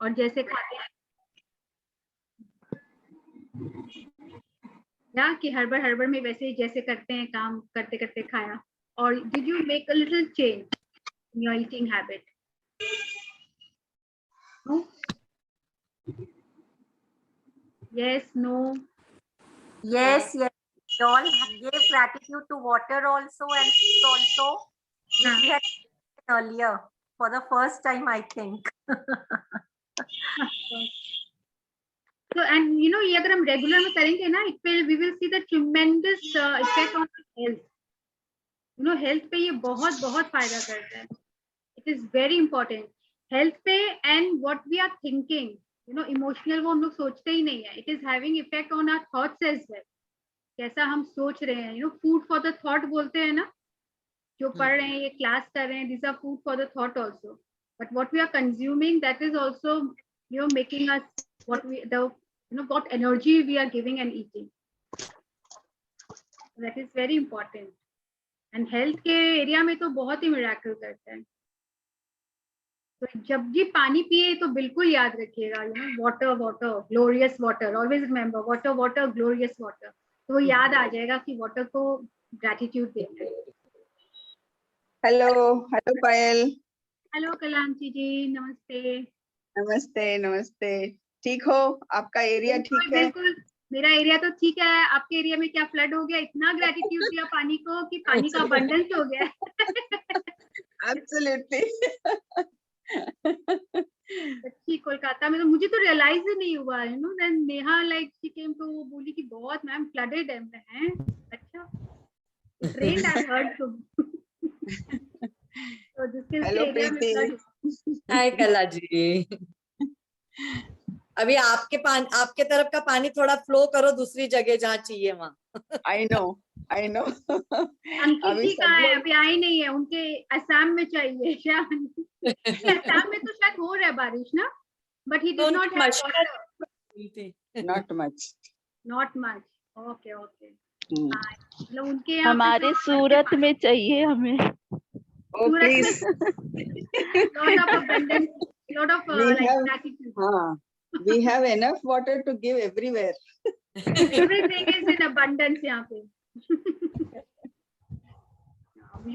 और जैसे खाते हैं ना कि हड़बड़ में वैसे जैसे करते हैं, काम करते करते खाया. और did you make a little change in your eating habit? No? Yes, no. Yes, yes. We all gave gratitude to water also and food also, which we had earlier for the first time, I think. So, and you know, ये अगर हम regular में करेंगे ना, we will see the tremendous effect on health. You know, health पे ये बहुत बहुत फायदा करता है. It is very important. Health पे and what we are thinking, you know, emotional वो हम लोग सोचते ही नहीं है. It is having effect on our thoughts as well. कैसा हम सोच रहे हैं, you know, food for the thought बोलते हैं ना, जो पढ़ रहे हैं, ये क्लास कर रहे हैं, these are food for the thought also. But what we are consuming, that is also, you know, making us what we what energy we are giving and eating. That is very important. And health के area में तो बहुत ही miracle करता है. तो जब भी पानी पिए तो बिल्कुल याद रखिएगा, you know, water water glorious water, always remember water water glorious water. तो वो याद आ जाएगा कि वाटर को ग्रेटिट्यूड देना है. हेलो हेलो पायल. हेलो कलांची जी, नमस्ते. नमस्ते नमस्ते. ठीक हो? आपका एरिया ठीक है? बिल्कुल, मेरा एरिया तो ठीक है. आपके एरिया में क्या फ्लड हो गया? इतना ग्रेटिट्यूड दिया पानी को कि पानी का अबंडेंस हो गया. एब्सोल्युटली. सच्ची कोलकाता में तो मुझे तो रियलाइज ही नहीं हुआ, you know. Then Neha like she came to, बोली कि बहुत मैम फ्लडेड है. अच्छा, ट्रेन आई हर्ड तुम. तो जिसके हेलो एरिया में प्रीति. हाय कला जी. अभी आपके तरफ का पानी थोड़ा फ्लो करो दूसरी जगह जहाँ चाहिए वहाँ. I know. अंकित जी कहाँ है? अभी आई नहीं है, उनके असम में चाहिए शायद. असम में तो शायद हो रहा है बारिश ना, but he did not have water. Not much. Okay okay. मतलब उनके हमारे सूरत में चाहिए हमें. Oh, please. lot of abundance, lot of gratitude. We have enough water to give everywhere. Everything is in abundance यहाँ पे.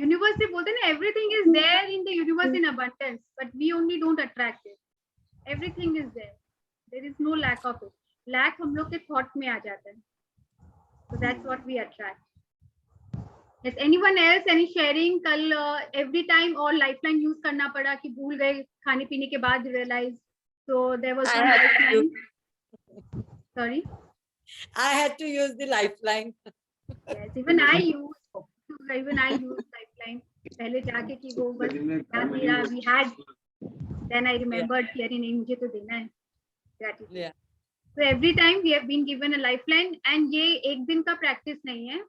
Universe से बोलते हैं ना, everything is there in the universe in abundance, but we only don't attract it. Everything is there. There is no lack of it. Lack हम लोग के thought में आ जाता है. So that's what we attract. Yes, anyone else, any sharing? कल every time और lifeline use करना पड़ा कि भूल गए खाने पीने के बाद realize. So there was one lifeline. Sorry. I had to use the lifeline. Yes, even I use lifeline. पहले जाके कि वो बस याद नहीं रहा, we had. Then I remembered कि अरे नहीं, मुझे तो देना है. Gratitude. Yeah. So every time we have been given a lifeline, and ये एक दिन का practice नहीं है.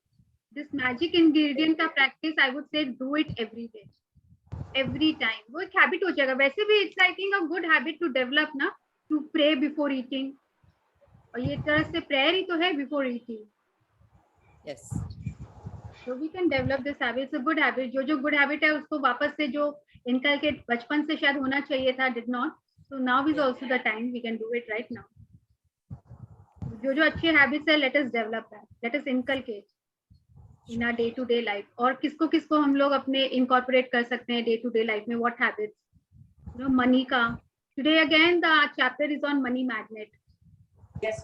This magic ingredient का practice, I would say, do it every day, every time. वो एक habit हो जाएगा. वैसे भी it's I think a good habit to develop ना, to pray before eating. और ये तरह से prayer ही तो है before eating. Yes. So we can develop this habit. It's a good habit. जो good habit है उसको वापस से जो inculcate बचपन से शायद होना चाहिए था, did not. So now is also the time we can do it right now. जो अच्छे habits है, let us develop that. Let us inculcate in our day to day life. और किसको किसको हम लोग अपने incorporate कर सकते हैं day to day life में, what habits? You know, money का. Today again the chapter is on money magnet. Yes,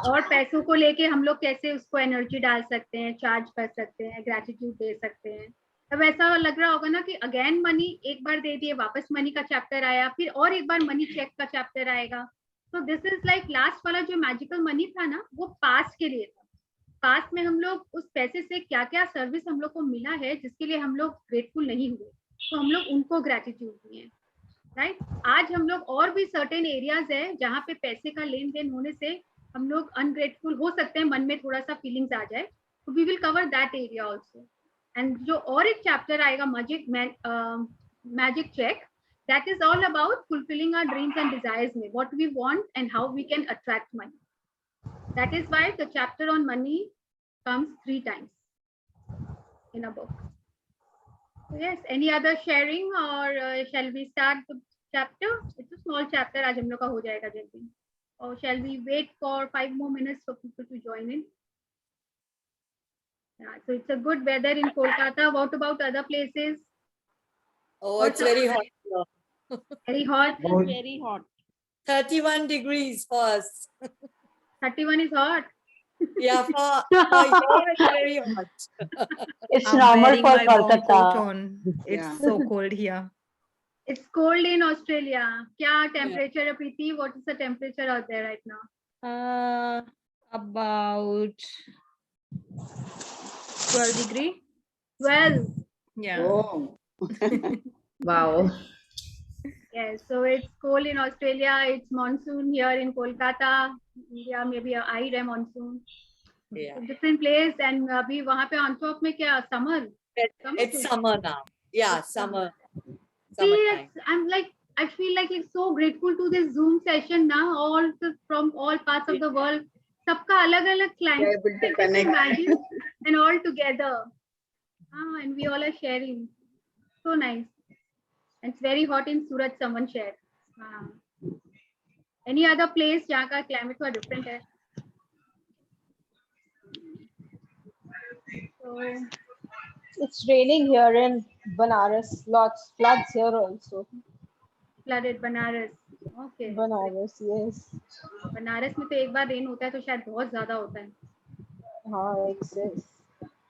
और पैसों को लेके हम लोग कैसे उसको एनर्जी डाल सकते हैं, चार्ज कर सकते हैं, ग्रेटिट्यूड दे सकते हैं. अब ऐसा लग रहा होगा ना कि अगेन मनी, एक बार दे दिए वापस मनी का चैप्टर आया, फिर और एक बार मनी चेक का चैप्टर आएगा. तो दिस इज लाइक लास्ट वाला जो मैजिकल मनी था ना, वो पास्ट के लिए था. पास्ट में हम लोग उस पैसे से क्या क्या सर्विस हम लोग को मिला है जिसके लिए हम लोग ग्रेटफुल नहीं हुए, तो हम लोग उनको ग्रेटिट्यूड दिए. राइट. आज हम लोग और भी सर्टेन एरियाज है जहाँ पे पैसे का लेन देन होने से हम लोग अनग्रेटफुल हो सकते हैं, मन में थोड़ा सा फीलिंग्स आ जाए. तो we will cover that area also. And जो और एक चैप्टर आएगा magic check, that is all about fulfilling our dreams and desires में, what we want and how we can attract money. That is why the chapter on money comes 3 times in a book. Yes, any other sharing or shall we start the chapter? It's a small chapter. आज हम लोग का हो जाएगा जल्दी. Or shall we wait for 5 more minutes for people to join in? Yeah, so it's a good weather in Kolkata. What about other places? Oh, it's very hot here. Very hot. It's very hot. 31 degrees for us. 31 is hot. Yeah, for here it's very hot. It's I'm normal wearing for my long coat Kolkata. on. It's Yeah. so cold here. It's cold in Australia. क्या temperature है Preeti? What is the temperature out there right now? About 12 degree. 12. Yeah. Oh. Wow. Yes, so it's cold in Australia. It's monsoon here in Kolkata. India maybe I है monsoon. Yeah. So different place and अभी वहाँ पे on top में क्या summer? It's summer now. Yeah, It's summer. summer. See, Summertime. I'm like, I feel like it's so grateful to this Zoom session now, from all parts of the world. सबका अलग-अलग We're client. able to Just connect. imagine, and all together. And we all are sharing. So nice. And it's very hot in Surat, someone shared. Any other place जहाँ का climate थोड़ा different है? So, It's raining here in Banaras. Lots floods here also. flooded Banaras. Okay. Banaras, yes. Banaras में तो एक बार rain होता है तो शायद बहुत ज्यादा होता है. हाँ, excess.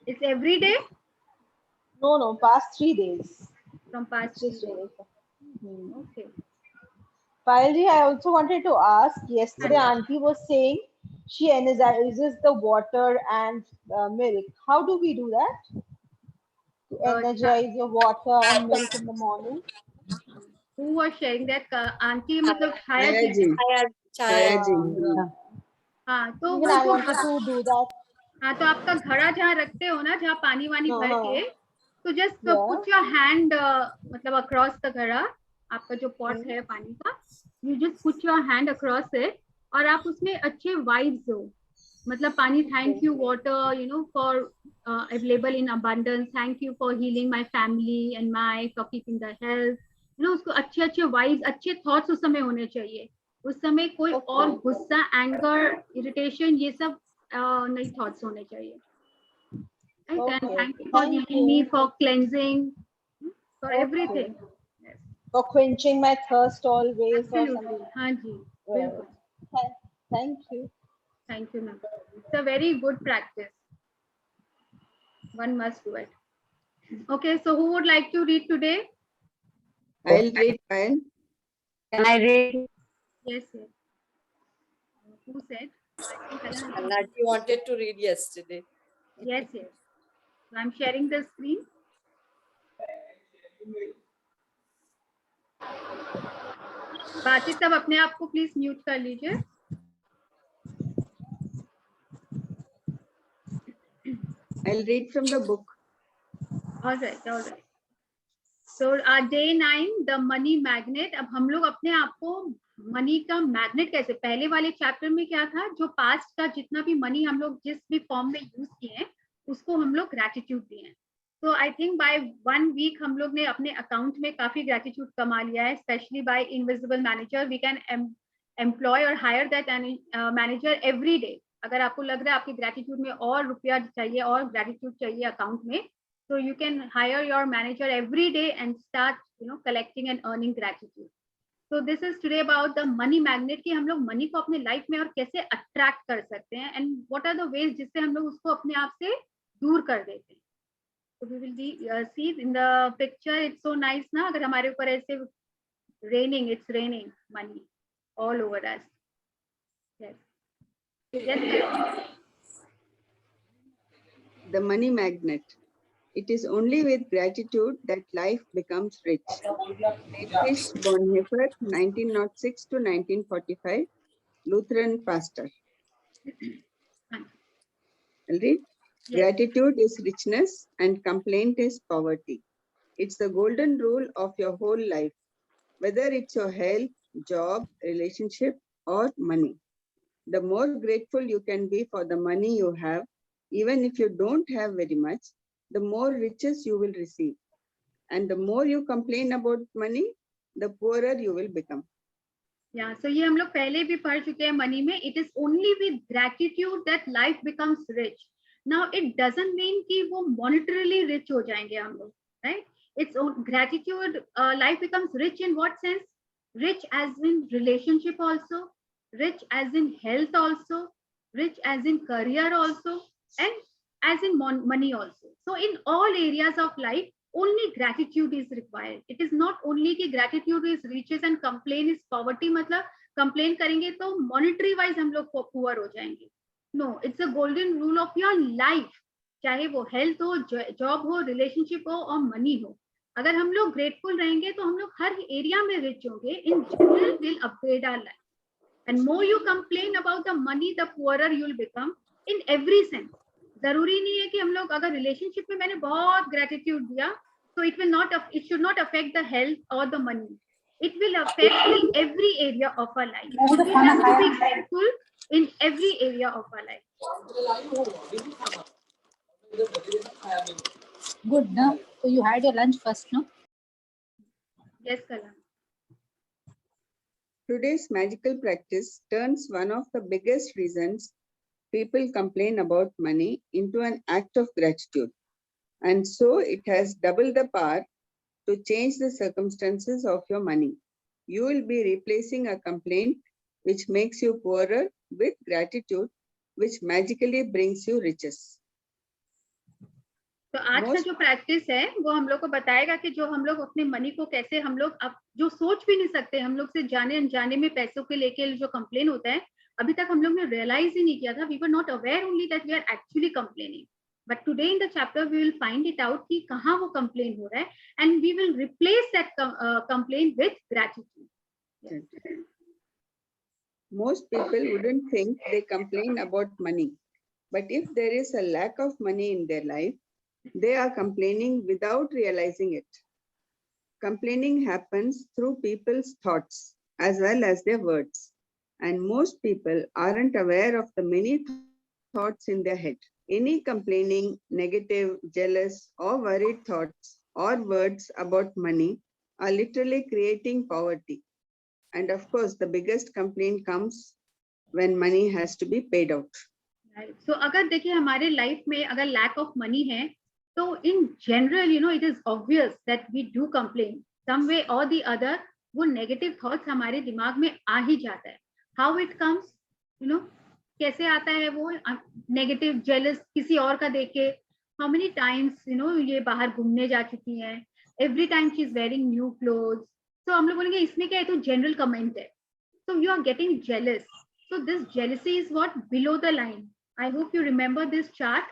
It's every day No, past 3 days. from past It's just 3 days. raining. Okay. Payalji, I also wanted to ask, yesterday auntie was saying she energizes the water and milk. How do we do that? To energize your water and milk in the morning? Who was sharing that? Auntie मतलब छाया Chaya जी. ji. Chaya Chaya ji. Yeah. हाँ तो Even I उसको wanted to do that. हाँ तो आपका घड़ा जहाँ रखते हो ना जहाँ पानी वानी भर के तो just Yeah. put your hand मतलब across the घड़ा आपका जो pot है पानी का you just put your hand across it और आप उसमें अच्छे vibes दो मतलब पानी thank you water for available in abundance, thank you for healing my family and for keeping the health, उसको अच्छे अच्छे vibes अच्छे thoughts उस समय होने चाहिए. उस समय कोई और गुस्सा anger irritation ये सब नई thoughts होने चाहिए. Right? And thank you for healing me, for cleansing, for everything. Yes. For quenching my thirst always. Or Absolutely. something. हाँ जी. Well, बिल्कुल. Thank you. Thank you, ma'am. It's a very good practice. One must do it. Okay, so who would like to read today? I'll read, Payal. Can I read? Yes, yes. Who said? Nati wanted to read yesterday. Yes, yes. So I'm sharing the screen. बाकी सब अपने आप को please mute कर लीजिए. I'll read from the book. All right. So day 9, the money magnet. अब हम लोग अपने आप को मनी का मैग्नेट कैसे, पहले वाले चैप्टर में क्या था, जो पास्ट का जितना भी मनी हम लोग जिस भी फॉर्म में यूज किए हैं उसको हम लोग ग्रेटिट्यूड दिए हैं. तो आई थिंक बाय 1 वीक हम लोग ने अपने अकाउंट में काफी ग्रेटिट्यूड कमा लिया है, specially by invisible manager. We can employ और hire that manager every day. अगर आपको लग रहा है आपकी ग्रेटिट्यूड में और रुपया चाहिए और ग्रेटिट्यूड चाहिए अकाउंट में, so you can hire your manager every day and start collecting and earning gratitude. So this is today about the money magnet कि हम लोग मनी को अपने लाइफ में और कैसे अट्रैक्ट कर सकते हैं and what are the ways जिससे हम लोग उसको अपने आप से दूर कर देते हैं. So we will see in the picture. It's so nice ना, अगर हमारे ऊपर ऐसे it's raining money all over us. Yes. Yes. The money magnet. It is only with gratitude that life becomes rich. Dietrich Bonhoeffer, 1906 to 1945, Lutheran pastor. I'll read. Yes. Gratitude is richness and complaint is poverty. It's the golden rule of your whole life, whether it's your health, job, relationship, or money. The more grateful you can be for the money you have, even if you don't have very much, the more riches you will receive. And the more you complain about money, the poorer you will become. Yeah, so ये हम लोग पहले भी पढ़ चुके हैं money में. It is only with gratitude that life becomes rich. Now it doesn't mean कि वो monetarily rich हो जाएंगे हम लोग, right? It's gratitude. Life becomes rich in what sense? Rich as in relationship also, rich as in health also, rich as in career also, and as in money also. So in all areas of life, only gratitude is required. It is not only कि gratitude is riches and complain is poverty. मतलब complain करेंगे तो monetary wise हम लोग poor हो जाएंगे. No, it's a golden rule of your life. चाहे वो health हो, job हो, relationship हो और money हो. अगर हम लोग grateful रहेंगे तो हम लोग हर area में rich होंगे. In general, will upgrade our life. And more you complain about the money, the poorer you'll become in every sense. जरूरी नहीं है कि हम लोग अगर रिलेशनशिप में मैंने बहुत ग्रेटिट्यूड दिया तो it should not affect the health और the money. It will affect in every area of our life. We have to be grateful in every area of our life. Good, no? So you had your lunch first, no? Yes, Kala. Today's magical practice turns one of the biggest reasons people complain about money into an act of gratitude. And so it has double the power to change the circumstances of your money. You will be replacing a complaint which makes you poorer with gratitude, which magically brings you riches. तो आज का जो practice है वो हम लोग को बताएगा कि जो हम लोग अपने मनी को कैसे हम लोग अब जो सोच भी नहीं सकते, हम लोग से जाने अनजाने में पैसों के लेके जो कंप्लेन होता है, अभी तक हम लोग ने रियलाइज ही नहीं किया था. We were not aware only that we are actually complaining. But today in the chapter we will find it out कि कहाँ वो कंप्लेन हो रहा है and we will replace that complain with gratitude. Most people wouldn't think they complain about money, but if there is a lack of money in their life, they are complaining without realizing it. Complaining happens through people's thoughts as well as their words. And most people aren't aware of the many thoughts in their head. Any complaining, negative, jealous, or worried thoughts or words about money are literally creating poverty. And of course, the biggest complaint comes when money has to be paid out. Right. So अगर देखिए हमारे life में अगर lack of money है तो in general, you know, it is obvious that we do complain some way or the other. वो negative thoughts हमारे दिमाग में आ ही जाता है. How it comes, you know, कैसे आता है वो negative, jealous किसी और का देख के. How many times, you know, ये बाहर घूमने जा चुकी हैं. Every time she is wearing new clothes. So हम लोग बोलेंगे इसमें क्या है, तो general comment है. So you are getting jealous. So this jealousy is what below the line. I hope you remember this chart.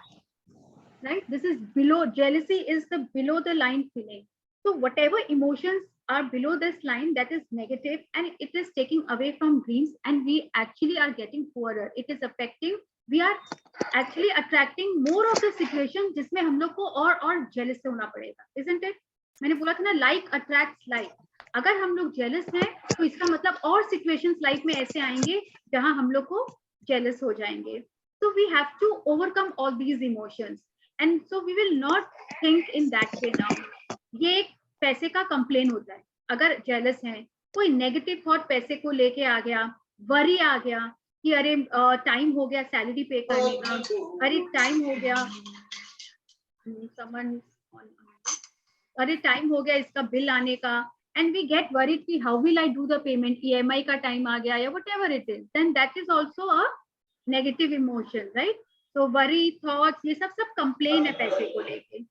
Right, this is below. Jealousy is the below the line feeling. So whatever emotions are below this line, that is negative, and it is taking away from dreams, and we actually are getting poorer. It is affecting. We are actually attracting more of the situation जिसमें हम लोग को और jealous होना पड़ेगा, isn't it? मैंने बोला था ना, like attracts like. अगर हम लोग jealous हैं तो इसका मतलब और situations life में ऐसे आएंगे जहां हम लोग को jealous हो जाएंगे. So we have to overcome all these emotions. And so we will not think in that way now. ये एक पैसे का कंप्लेन होता है. अगर जेलस हैं, कोई नेगेटिव थॉट पैसे को लेके आ गया, वरी आ गया कि अरे टाइम हो गया सैलरी पे करने का, अरे टाइम हो गया अरे टाइम हो गया इसका बिल आने का, and we get worried कि how will I do the payment, EMI का टाइम आ गया या whatever it is, then that is also a negative emotion, right? So worry, thoughts, ये सब complain है पैसे को लेके.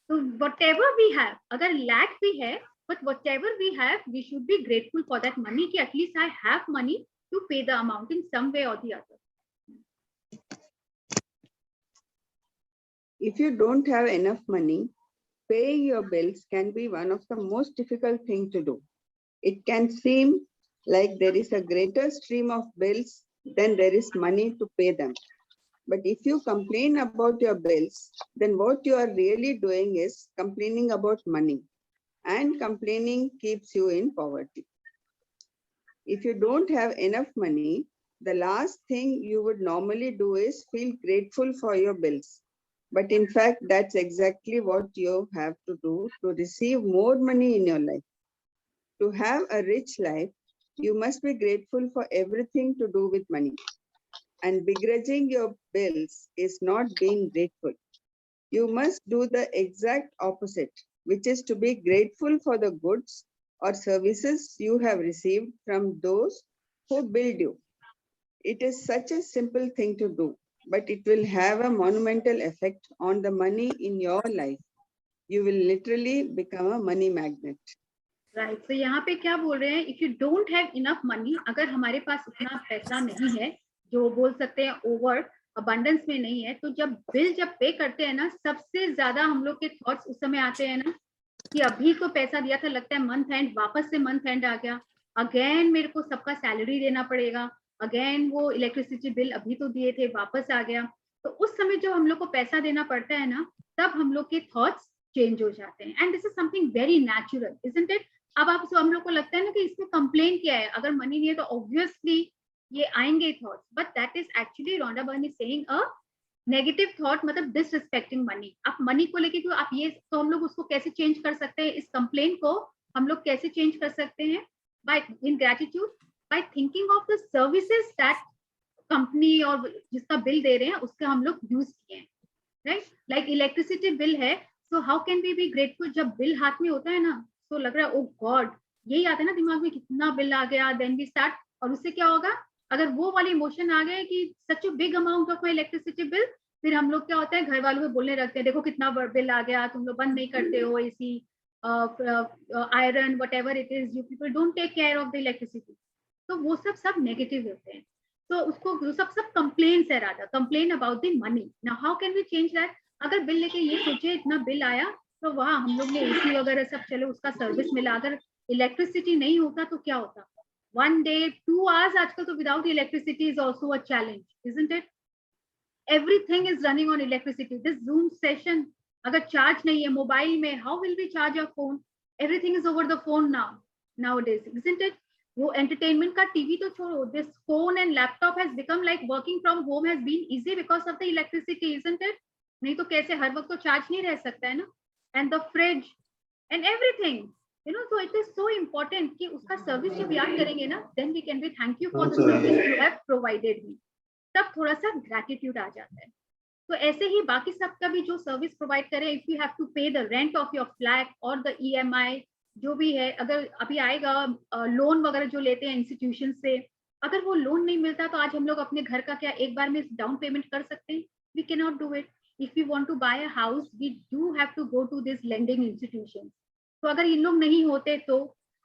So whatever we have, अगर lack भी है, but whatever we have, we should be grateful for that money कि at least I have money to pay the amount in some way or the other. If you don't have enough money, paying your bills can be one of the most difficult things to do. It can seem like there is a greater stream of bills than there is money to pay them. But if you complain about your bills, then what you are really doing is complaining about money, and complaining keeps you in poverty. If you don't have enough money, the last thing you would normally do is feel grateful for your bills. But in fact, that's exactly what you have to do to receive more money in your life. To have a rich life, you must be grateful for everything to do with money. And begrudging your bills is not being grateful. You must do the exact opposite, which is to be grateful for the goods or services you have received from those who build you. It is such a simple thing to do, but it will have a monumental effect on the money in your life. You will literally become a money magnet. Right तो यहाँ पे क्या बोल रहे हैं, if you don't have enough money, अगर हमारे पास उतना पैसा नहीं है, जो बोल सकते हैं ओवर अबंडेंस में नहीं है, तो जब बिल जब पे करते हैं ना, सबसे ज्यादा हम लोग के थॉट्स उस समय आते हैं ना कि अभी तो पैसा दिया था, लगता है मंथ एंड, वापस से मंथ एंड आ गया, अगेन मेरे को सबका सैलरी देना पड़ेगा, अगेन वो इलेक्ट्रिसिटी बिल अभी तो दिए थे वापस आ गया। तो उस समय जब हम लोग को पैसा देना पड़ता है ना, तब हम लोग के थॉट्स चेंज हो जाते हैं, and this is something very natural, isn't it? अब आप हम लोग को लगता है ना कि इसमें कंप्लेन क्या है, अगर मनी नहीं है तो ऑब्वियसली ये आएंगे thoughts, but that is actually Rhonda Byrne saying a negative thought, मतलब डिसरिस्पेक्टिंग मनी। आप मनी को लेके क्यों आप ये, तो हम लोग उसको कैसे चेंज कर सकते हैं, इस कंप्लेन को हम लोग कैसे चेंज कर सकते हैं? By in gratitude, by thinking of the services that company और जिसका बिल दे रहे हैं उसका हम लोग यूज किए हैं, राइट? लाइक इलेक्ट्रिसिटी बिल है, so how can we be grateful? जब बिल हाथ में होता है ना, तो लग रहा है ओ गॉड, यही आता है ना दिमाग में, कितना बिल आ गया, देन वी स्टार्ट, और उससे क्या होगा, अगर वो वाली इमोशन आ गए कि such a big amount of my electricity bill, फिर हम लोग क्या होता है, घर वालों को बोलने लगते हैं, देखो कितना बिल आ गया, तुम लोग बंद नहीं करते हो AC, iron, whatever it is, you people don't take care of the electricity. तो वो सब नेगेटिव होते हैं, तो उसको सब कंप्लेन्स है, Radha complain about the money. Now how can we change that? अगर बिल लेके ये सोचे इतना बिल आया, तो वहाँ हम लोग ने एसी वगैरह सब चलो उसका सर्विस मिला, अगर इलेक्ट्रिसिटी नहीं होता तो क्या होता? 1 day 2 hours आजकल तो without electricity is also a challenge, isn't it? Everything is running on electricity. This Zoom session अगर चार्ज नहीं है मोबाइल में, how will we charge your phone? Everything is over the phone now days, isn't it? वो entertainment का TV तो छोड़ो, this phone and laptop has become like working from home has been easy because of the electricity, isn't it? नहीं तो कैसे हर वक्त तो charge नहीं रह सकता है ना, and the fridge and everything, you know, so it is so important कि उसका सर्विस जब याद करेंगे ना, then we can be thank you for the service you have provided me, तब थोड़ा सा gratitude आ जाता है। तो ऐसे ही बाकी सबका भी जो सर्विस प्रोवाइड करें, if you have to pay the rent of your flat or the EMI जो भी है, अगर अभी आएगा लोन वगैरह जो लेते हैं इंस्टीट्यूशन से, अगर वो लोन नहीं मिलता तो आज हम लोग अपने घर का क्या एक बार में डाउन पेमेंट कर सकते हैं? We cannot do it. If we want to buy a house, we do have to go to this lending institutions. तो अगर इन लोग नहीं होते तो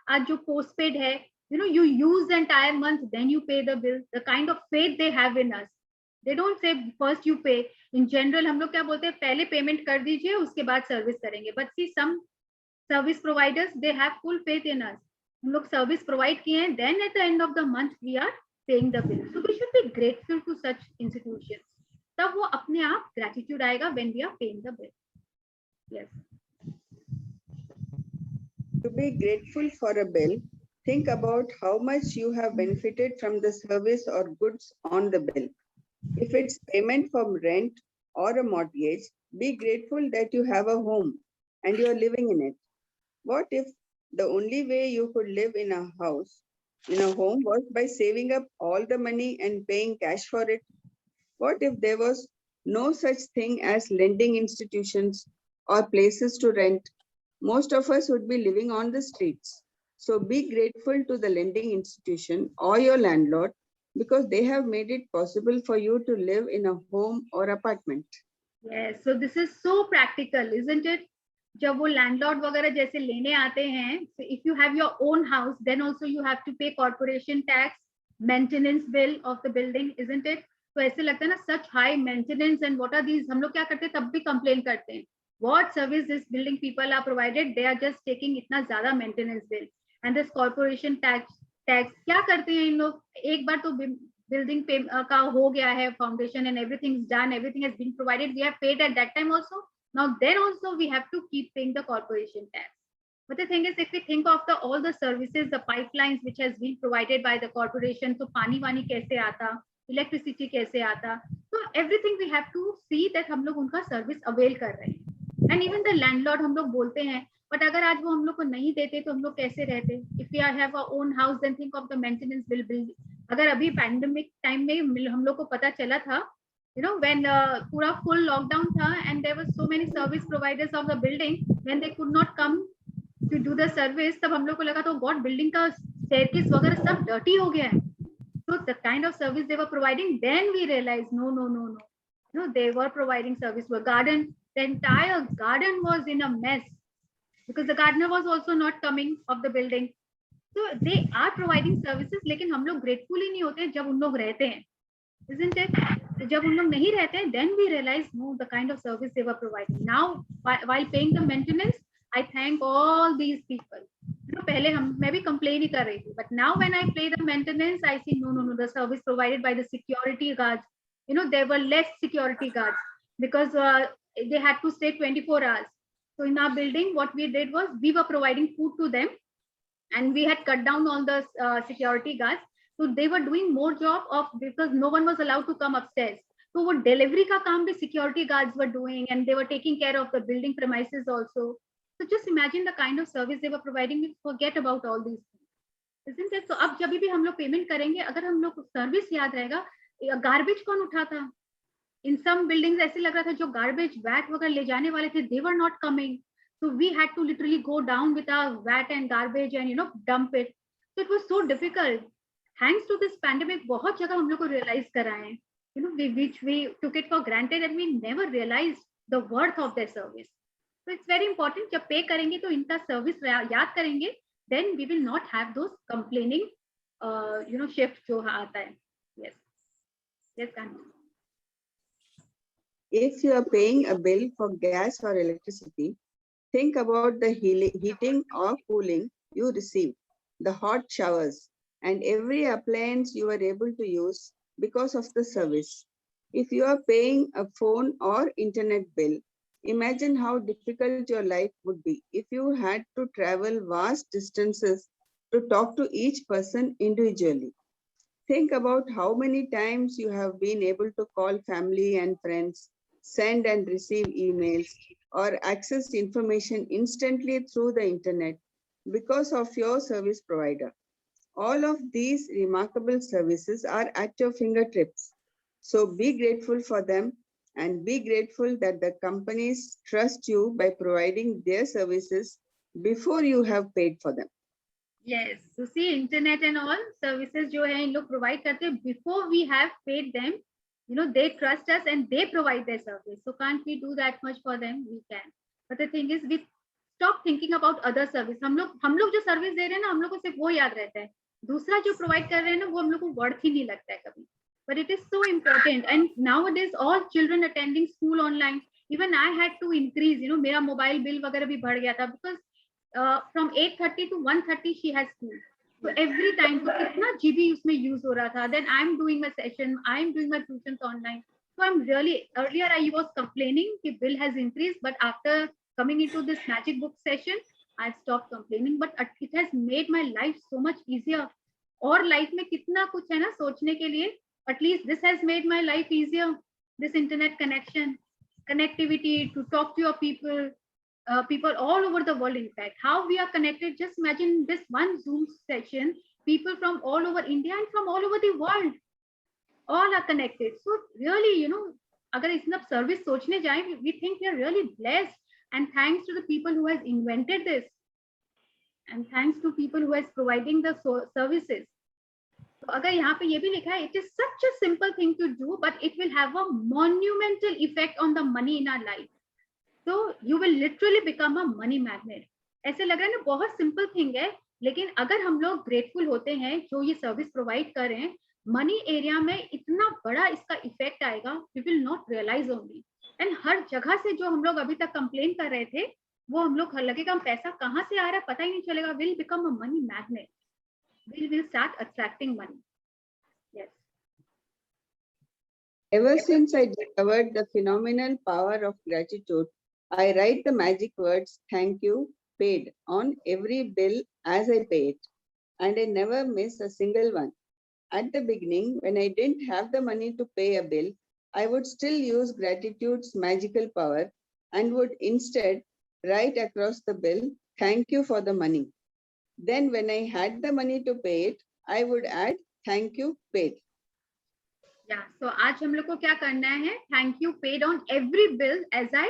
आज जो postpaid है, you know, you use the entire month, then you pay the bill. The kind of faith they have in us. They don't say first you pay. In general, हम लोग क्या बोलते हैं, पहले पेमेंट कर दीजिए उसके बाद सर्विस करेंगे. But see, some service providers, they have full faith in us. हम लोग सर्विस प्रोवाइड किए हैं, then at the end of the month we are paying the bill. So we should be grateful to such institutions. तब वो अपने आप gratitude आएगा when we are paying the bill. Yes. To be grateful for a bill, think about how much you have benefited from the service or goods on the bill. If it's payment from rent or a mortgage, be grateful that you have a home and you are living in it. What if the only way you could live in a house, in a home, was by saving up all the money and paying cash for it? What if there was no such thing as lending institutions or places to rent? Most of us would be living on the streets. So be grateful to the lending institution or your landlord because they have made it possible for you to live in a home or apartment. Yes, so this is so practical, isn't it? जब वो landlord वगैरह जैसे लेने आते हैं, so if you have your own house, then also you have to pay corporation tax, maintenance bill of the building, isn't it? तो ऐसे लगता है ना, such high maintenance and what are these, हम लोग क्या करते हैं, तब भी कंप्लेन करते हैं, what service this building people are provided, they are just taking इतना ज्यादा maintenance bill and this corporation tax क्या करते हैं इन लोग? एक बार तो बिल्डिंग का हो गया है, foundation and everything is done, everything has been provided, we have paid at that time also, now then also we have to keep paying the corporation tax. But the thing is, if we think of the all the services, the pipelines which has been provided by the corporation, तो पानी वानी कैसे आता, electricity कैसे आता, तो everything we have to see that हम लोग उनका सर्विस अवेल कर रहे हैं. And even the landlord हम लोग बोलते हैं, बट अगर आज वो हम लोग को नहीं देते तो हम लोग कैसे रहते? If we have our own house then think of the maintenance bill. अगर अभी पैंडेमिक टाइम में हम लोग को पता चला था, you know, when पूरा फुल लॉकडाउन था and there were so many service providers of the building, when they could not come to do the service, तब हम लोग को लगा तो गॉड बिल्डिंग का staircase वगैरह सब डर्टी हो गया है. So the kind of service they were providing, then we realized no, they were providing service to a garden. The entire garden was in a mess because the gardener was also not coming of the building. So they are providing services, लेकिन हम लोग grateful ही नहीं होते जब उन लोग रहते हैं, isn't it? तो जब उन लोग नहीं रहते हैं, then we realize no, the kind of service they were providing. Now while paying the maintenance, I thank all these people. You know, पहले मैं भी complain ही कर रही थी, but now when I pay the maintenance, I see no, the service provided by the security guards. You know, there were less security guards because they had to stay 24 hours. So in our building, what we did was we were providing food to them, and we had cut down all the security guards. So they were doing more job of, because no one was allowed to come upstairs. So वो delivery का काम भी security guards were doing, and they were taking care of the building premises also. So just imagine the kind of service they were providing. We forget about all these things, isn't it? So अब जब भी हम लोग payment करेंगे, अगर हम लोग service याद रहेगा, गार्बेज कौन उठाता? In some buildings ऐसे लग रहा था जो गार्बेज वैट वगैरह ले जाने वाले थे, they were not coming. So we had to literally go down with our vat and garbage and, you know, dump it. So it was so difficult. Thanks to this pandemic, बहुत जगह हम लोग को realize कराएं, you know, which we took it for granted and we never realized the worth of their service. So it's very important. जब पे करेंगे तो इनका सर्विस याद करेंगे, then we will not have those complaining, you know, shift जो आता है. Yes, Kanha. If you are paying a bill for gas or electricity, think about the heating or cooling you receive, the hot showers, and every appliance you are able to use because of the service. If you are paying a phone or internet bill, imagine how difficult your life would be if you had to travel vast distances to talk to each person individually. Think about how many times you have been able to call family and friends, send and receive emails, or access information instantly through the internet because of your service provider. All of these remarkable services are at your fingertips. So be grateful for them and be grateful that the companies trust you by providing their services before you have paid for them. Yes, so see, internet and all services जो है इन लोग provide करते हैं before we have paid them. You know, they trust us and they provide their service. So can't we do that much for them? We can. But the thing is, we stop thinking about other service. हम लोग जो service दे रहे हैं ना, हम लोग को सिर्फ वो याद रहता है. दूसरा जो provide कर रहे हैं ना, वो हम लोग को worth ही नहीं लगता है कभी. But it is so important. And nowadays, all children attending school online. Even I had to increase. You know, मेरा mobile bill वगैरह भी बढ़ गया था because from 8:30 to 1:30 she has school. So every time, तो कितना GB उसमें use हो रहा था. Then I'm doing my session, I'm doing my tuitions online. So I'm really, earlier I was complaining the bill has increased, but after coming into this magic book session, I've stopped complaining. But it has made my life so much easier. और life में कितना कुछ है ना सोचने के लिए. At least this has made my life easier. This internet connection, connectivity to talk to your people. People all over the world, in fact, how we are connected. Just imagine this one Zoom session, people from all over India and from all over the world, all are connected. So really, you know, अगर इतना service सोचने जाएं, we think we are really blessed, and thanks to the people who has invented this, and thanks to people who has providing the services. तो अगर यहाँ पे ये भी लिखा है, it is such a simple thing to do, but it will have a monumental effect on the money in our life. So you will literally become a money magnet. ऐसे लग रहा है ना, बहुत सिंपल थिंग है, लेकिन अगर हम लोग ग्रेटफुल होते हैं जो ये सर्विस प्रोवाइड कर रहे हैं, मनी एरिया में इतना बड़ा इसका इफेक्ट आएगा, we will not realise only. And हर जगह से जो हम लोग अभी तक कंप्लेन कर रहे थे, वो हम लोग लगेगा पैसा कहाँ से आ रहा है पता ही नहीं चलेगा. Will become a money magnet. We will start attracting money. Yes. Ever since I discovered the phenomenal power of gratitude, I write the magic words, thank you, paid, on every bill as I pay it. And I never miss a single one. At the beginning, when I didn't have the money to pay a bill, I would still use gratitude's magical power and would instead write across the bill, thank you for the money. Then when I had the money to pay it, I would add, thank you, paid. Yeah, so आज हम लोग को क्या करना है? Thank you paid on every bill as I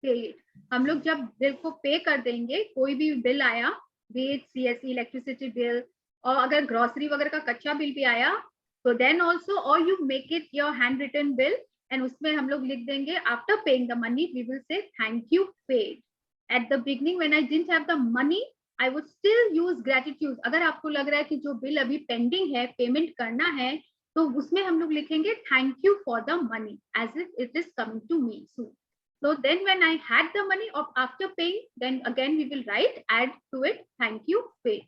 pay it. हम लोग जब बिल को पे कर देंगे, कोई भी बिल आया, be it CSE, electricity bill, और अगर ग्रोसरी वगैरह का कच्चा बिल भी आया, so then also, or you make it your handwritten bill, and उसमें हम लोग लिख देंगे, after paying the money, we will say thank you paid. At the beginning, when I didn't have the money, I would still use gratitude. अगर आपको लग रहा है कि जो बिल अभी पेंडिंग है, पेमेंट करना है, तो उसमें हम लोग लिखेंगे thank you for the money as if it is coming to me soon. So then when I had the money of after paying, then again we will write, add to it, thank you paid.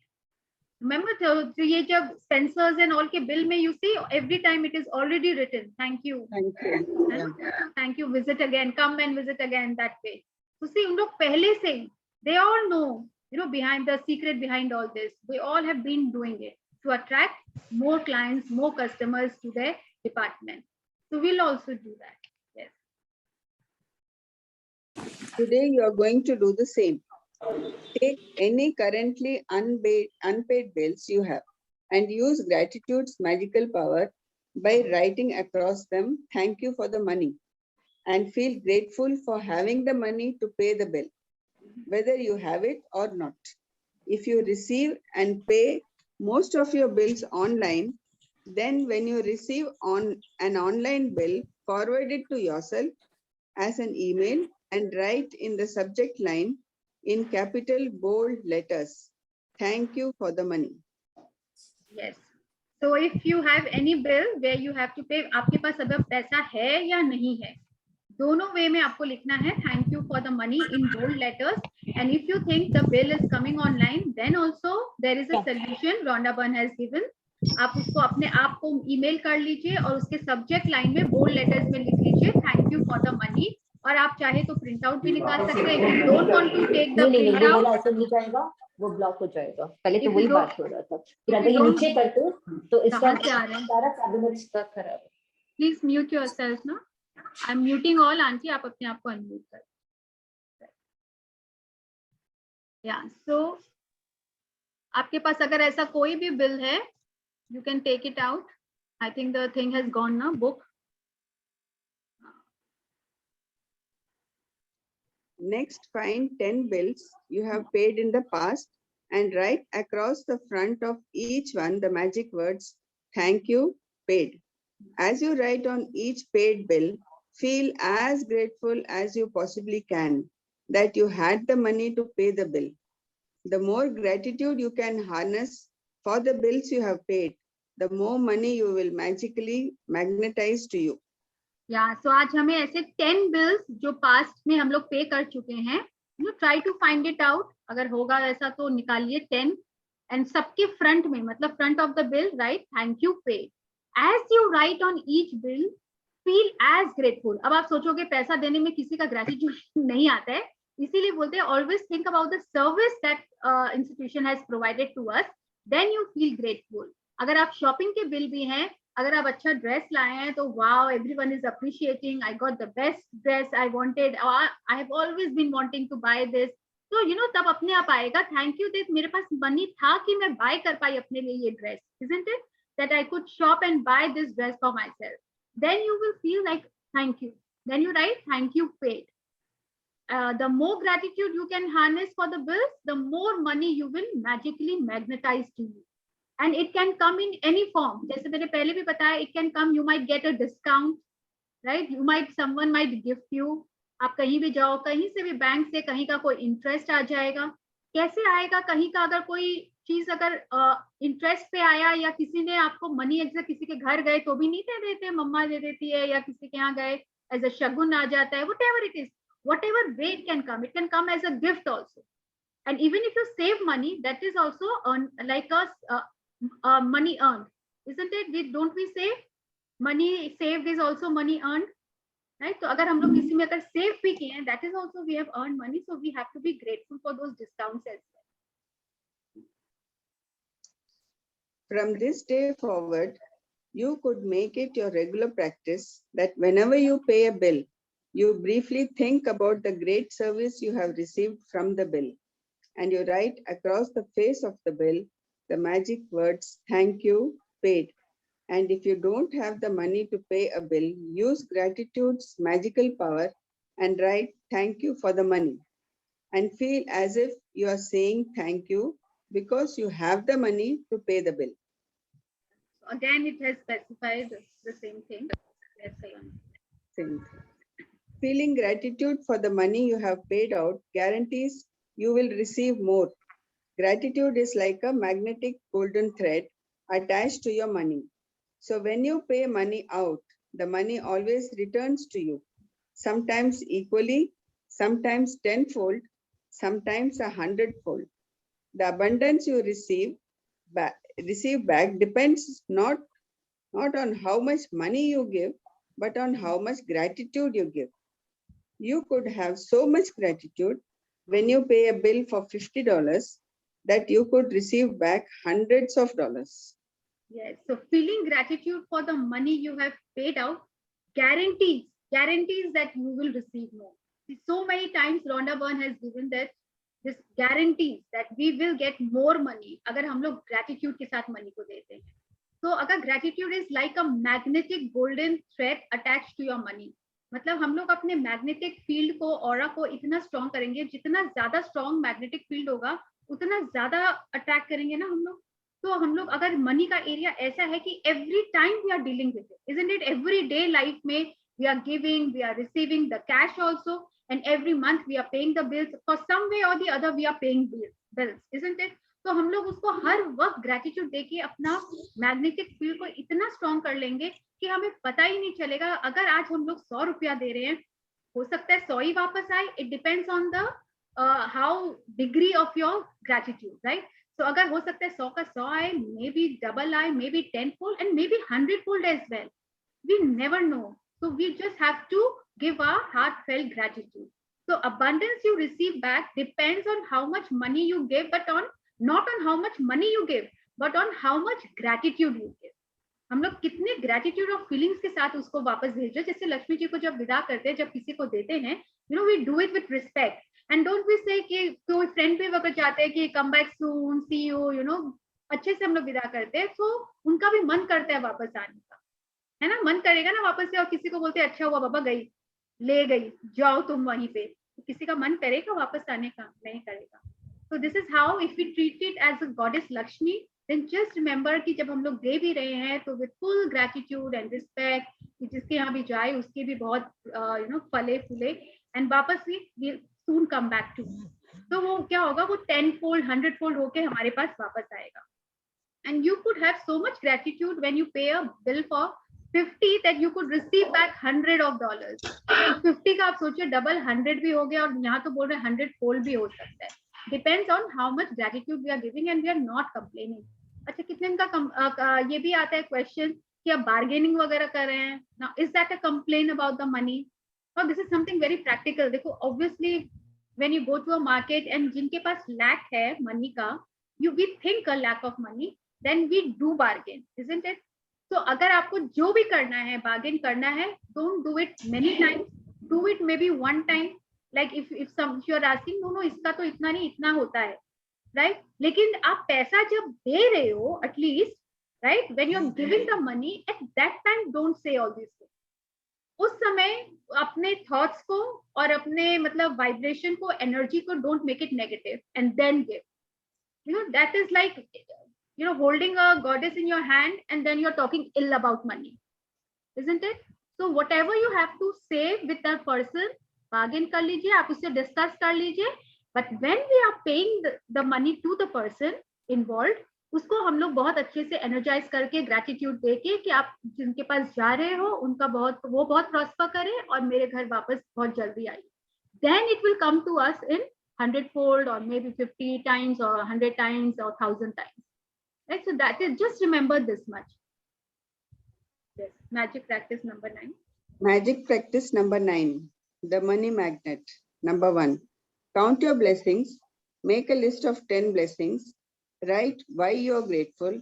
Remember, so ये जब Spencer's and all के bill में you see every time it is already written, thank you. Thank you. है Yeah. ना? Thank you, visit again, come and visit again, that way. So see, उन लोग पहले से ही, they all know, you know, behind the secret behind all this. They all have been doing it to attract more clients, more customers to their department. So we'll also do that. Yes. Today you are going to do the same. Take any currently unpaid bills you have and use gratitude's magical power by writing across them, thank you for the money, and feel grateful for having the money to pay the bill, whether you have it or not. If you receive and pay most of your bills online, then when you receive on an online bill, forward it to yourself as an email and write in the subject line in capital bold letters, thank you for the money. Yes. So if you have any bill where you have to pay, आपके पास अगर पैसा है या नहीं है, दोनों वे में आपको लिखना है thank you for the money in bold letters. And if you think the bill is coming online, then also there is a solution Rhonda Byrne has given. आप उसको अपने आप को ईमेल कर लीजिए और उसके सब्जेक्ट लाइन में बोल्ड लेटर्स में लिख लीजिए thank you for the money. और आप चाहे तो प्रिंट आउट भी निकाल सकते हैं. If you don't want to take the नहीं print ये out, वाला ऐसे नहीं जाएगा, वो ब्लॉक हो जाएगा. पहले तो If वही you बात हो रहा था. फिर अगर you ये don't- नीचे करते हो तो इसका कहाँ से आ रहे हैं? सारा कैबिनेट का खराब है. please mute yourself ना. I'm muting all. आंटी आप अपने आप को अनम्यूट कर. Yeah, so आपके पास अगर ऐसा कोई भी बिल है, you can take it out. I think the thing has gone now, book. Next, find 10 bills you have paid in the past and write across the front of each one the magic words, thank you, paid. As you write on each paid bill, feel as grateful as you possibly can that you had the money to pay the bill. The more gratitude you can harness for the bills you have paid, the more money you will magically magnetize to you. या सो आज हमें ऐसे 10 bills जो past में हम लोग पे कर चुके हैं, you try to find it out. अगर होगा ऐसा तो निकालिए 10 एंड सबके फ्रंट में, मतलब front of the bill write thank you पे. As you write on each bill feel as grateful. अब आप सोचोगे पैसा देने में किसी का ग्रेटिट्यूड नहीं आता है, इसीलिए बोलते हैं always think about the service that institution has provided to us, then you feel grateful. अगर आप शॉपिंग के बिल भी हैं, अगर आप अच्छा ड्रेस लाए हैं तो wow everyone is appreciating, I got the best dress I wanted, I have always been wanting to buy this. तो यू नो तब अपने आप आएगा थैंक यू दैट मेरे पास मनी था कि मैं बाय कर पाई अपने लिए ये dress, isn't it, that I could shop and buy this dress for my self. Then you will feel like thank you. Then you write thank you paid. The more gratitude you can harness for the bills, the more money you will magically magnetize to you. And it can come in any form. जैसे मैंने पहले भी बताया, it can come, you might get a discount, right? You might, someone might gift you. आप कहीं भी जाओ, कहीं से भी बैंक से कहीं का कोई इंटरेस्ट आ जाएगा. कैसे आएगा? कहीं का अगर कोई चीज अगर इंटरेस्ट पे आया या किसी ने आपको मनी एज किसी के घर गए तो भी नहीं दे देते, मम्मा दे देती है, या किसी के यहाँ गए एज अ शगुन आ जाता है. whatever it is, whatever way it can come as a gift also. And even if you save money, that is also like a money earned, isn't it? Don't we say money saved is also money earned, right? तो अगर हम लोग किसी में अगर save भी किए हैं, that is also we have earned money, so we have to be grateful for those discounts as well. From this day forward, You could make it your regular practice that whenever you pay a bill, you briefly think about the great service you have received from the bill, and you write across the face of the bill the magic words, "Thank you, paid." And if you don't have the money to pay a bill, use gratitude's magical power and write "Thank you" for the money, and feel as if you are saying thank you because you have the money to pay the bill. Again, it has specified the same thing. Yes, Kalani. Same. Feeling gratitude for the money you have paid out guarantees you will receive more. Gratitude is like a magnetic golden thread attached to your money. So when you pay money out, the money always returns to you, sometimes equally, sometimes tenfold, sometimes 100-fold. The abundance you receive back depends not on how much money you give, but on how much gratitude you give. You could have so much gratitude when you pay a bill for $50 that you could receive back hundreds of dollars. Yes. So feeling gratitude for the money you have paid out guarantees that you will receive more. See, so many times Rhonda Byrne has given that this guarantees that we will get more money अगर हम लोग gratitude के साथ money को देते हैं. So अगर gratitude is like a magnetic golden thread attached to your money. मतलब हम लोग अपने मैग्नेटिक फील्ड को ऑरा को इतना स्ट्रॉन्ग करेंगे, जितना ज्यादा स्ट्रॉन्ग मैग्नेटिक फील्ड होगा उतना ज्यादा अट्रैक्ट करेंगे ना हम लोग. तो हम लोग अगर मनी का एरिया ऐसा है कि every time we are dealing with it, isn't it, every day life में we are giving, we are receiving the cash also, and every month we are paying the bills, for some way or the other we are paying bills, isn't it. तो हम लोग उसको हर वक्त gratitude देके अपना magnetic field को इतना strong कर लेंगे कि हमें पता ही नहीं चलेगा. अगर आज हम लोग 100 रुपया दे रहे हैं, हो सकता है 100 ही वापस आए. It depends on the how degree of your gratitude, right. तो अगर हो सकता है 100 का 100 आए, मे बी डबल आए, maybe 10-fold and maybe 100-fold as well. We never know. So we just have to give our heartfelt gratitude. So abundance you receive back depends on how much money you give, but not on how much money you give, but on how much gratitude you give. हम लोग कितने gratitude और feelings के साथ उसको वापस भेज रहे हैं. जैसे लक्ष्मी जी को जब विदा करते हैं, जब किसी को देते हैं, we do it with respect, and don't we say कि कोई फ्रेंड भी वक्त जाते हैं कि come back soon, C you, अच्छे से हम लोग विदा करते हैं. तो उनका भी मन करता है वापस आने का, है ना, मन करेगा ना वापस से. और किसी को बोलते हैं अच्छा हुआ बाबा गई, ले गई, जाओ तुम वहीं पे, तो किसी का मन करेगा वापस आने का? नहीं करेगा. So this is how, if we treat it as a goddess Lakshmi, then just remember कि जब हम लोग दे भी रहे हैं तो with full gratitude and respect, कि जिसके यहाँ भी जाए उसके भी बहुत फले फूले, and वापस भी will soon come back to. तो वो क्या होगा, वो 10-fold 100-fold होके हमारे पास वापस आएगा. And you could have so much gratitude when you pay a bill for 50 that you could receive back $100. 50 का आप सोचिए डबल 100 भी हो गया, और यहाँ तो बोल रहे 100-fold भी हो सकता है. Depends on how much gratitude we are giving, and we are not complaining. अच्छा, कितने का ये भी आता है क्वेश्चन कि आप बार्गेनिंग वगैरह कर रहे हैं. Now is that a complaint about the money? No, this is something very practical. देखो, obviously when you go to a market and जिनके पास lack है money का, we think a lack of money, then we do bargain, isn't it? So अगर आपको जो भी करना है, बार्गेन करना है, don't do it many times, do it maybe one time. Like if you are asking, no इसका तो इतना नहीं, इतना होता है, right? लेकिन आप पैसा जब दे रहे हो, at least, right, when you are giving the money, at that time don't say all these things. उस समय अपने thoughts को और अपने मतलब vibration को, energy को don't make it negative and then give. That is like holding a goddess in your hand and then you're talking ill about money, isn't it? So whatever you have to say with that person, bargain कर लीजिए, आप उससे discuss कर लीजिए. But when we are paying the money to the person involved, उसको हम लोग बहुत अच्छे से energize करके gratitude देके कि आप जिनके पास जा रहे हो उनका वो बहुत prosper करे और मेरे घर वापस बहुत जल्दी आए. Then it will come to us in 100-fold or maybe 50 times or 100 times or 1,000 times. Right? So that is, just remember this much. Yes. Magic practice number 9. Magic practice number 9. The money magnet. Number 1. Count your blessings. Make a list of 10 blessings. Write why you are grateful.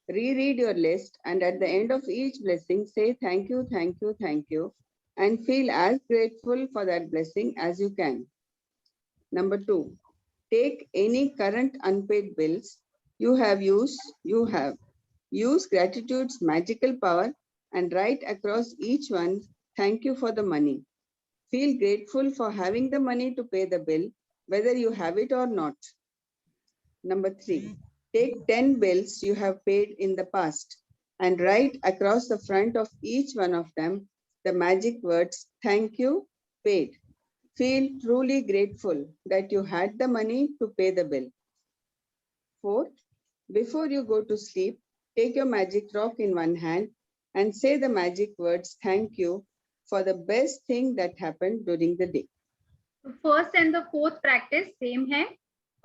Reread your list and at the end of each blessing, say thank you, thank you, thank you, and feel as grateful for that blessing as you can. Number 2, take any current unpaid bills you have. Use gratitude's magical power and write across each one, thank you for the money. Feel grateful for having the money to pay the bill, whether you have it or not. Number 3, take 10 bills you have paid in the past and write across the front of each one of them the magic words, thank you, paid. Feel truly grateful that you had the money to pay the bill. 4, before you go to sleep, take your magic rock in one hand and say the magic words, thank you, for the best thing that happened during the day. First and the fourth practice same है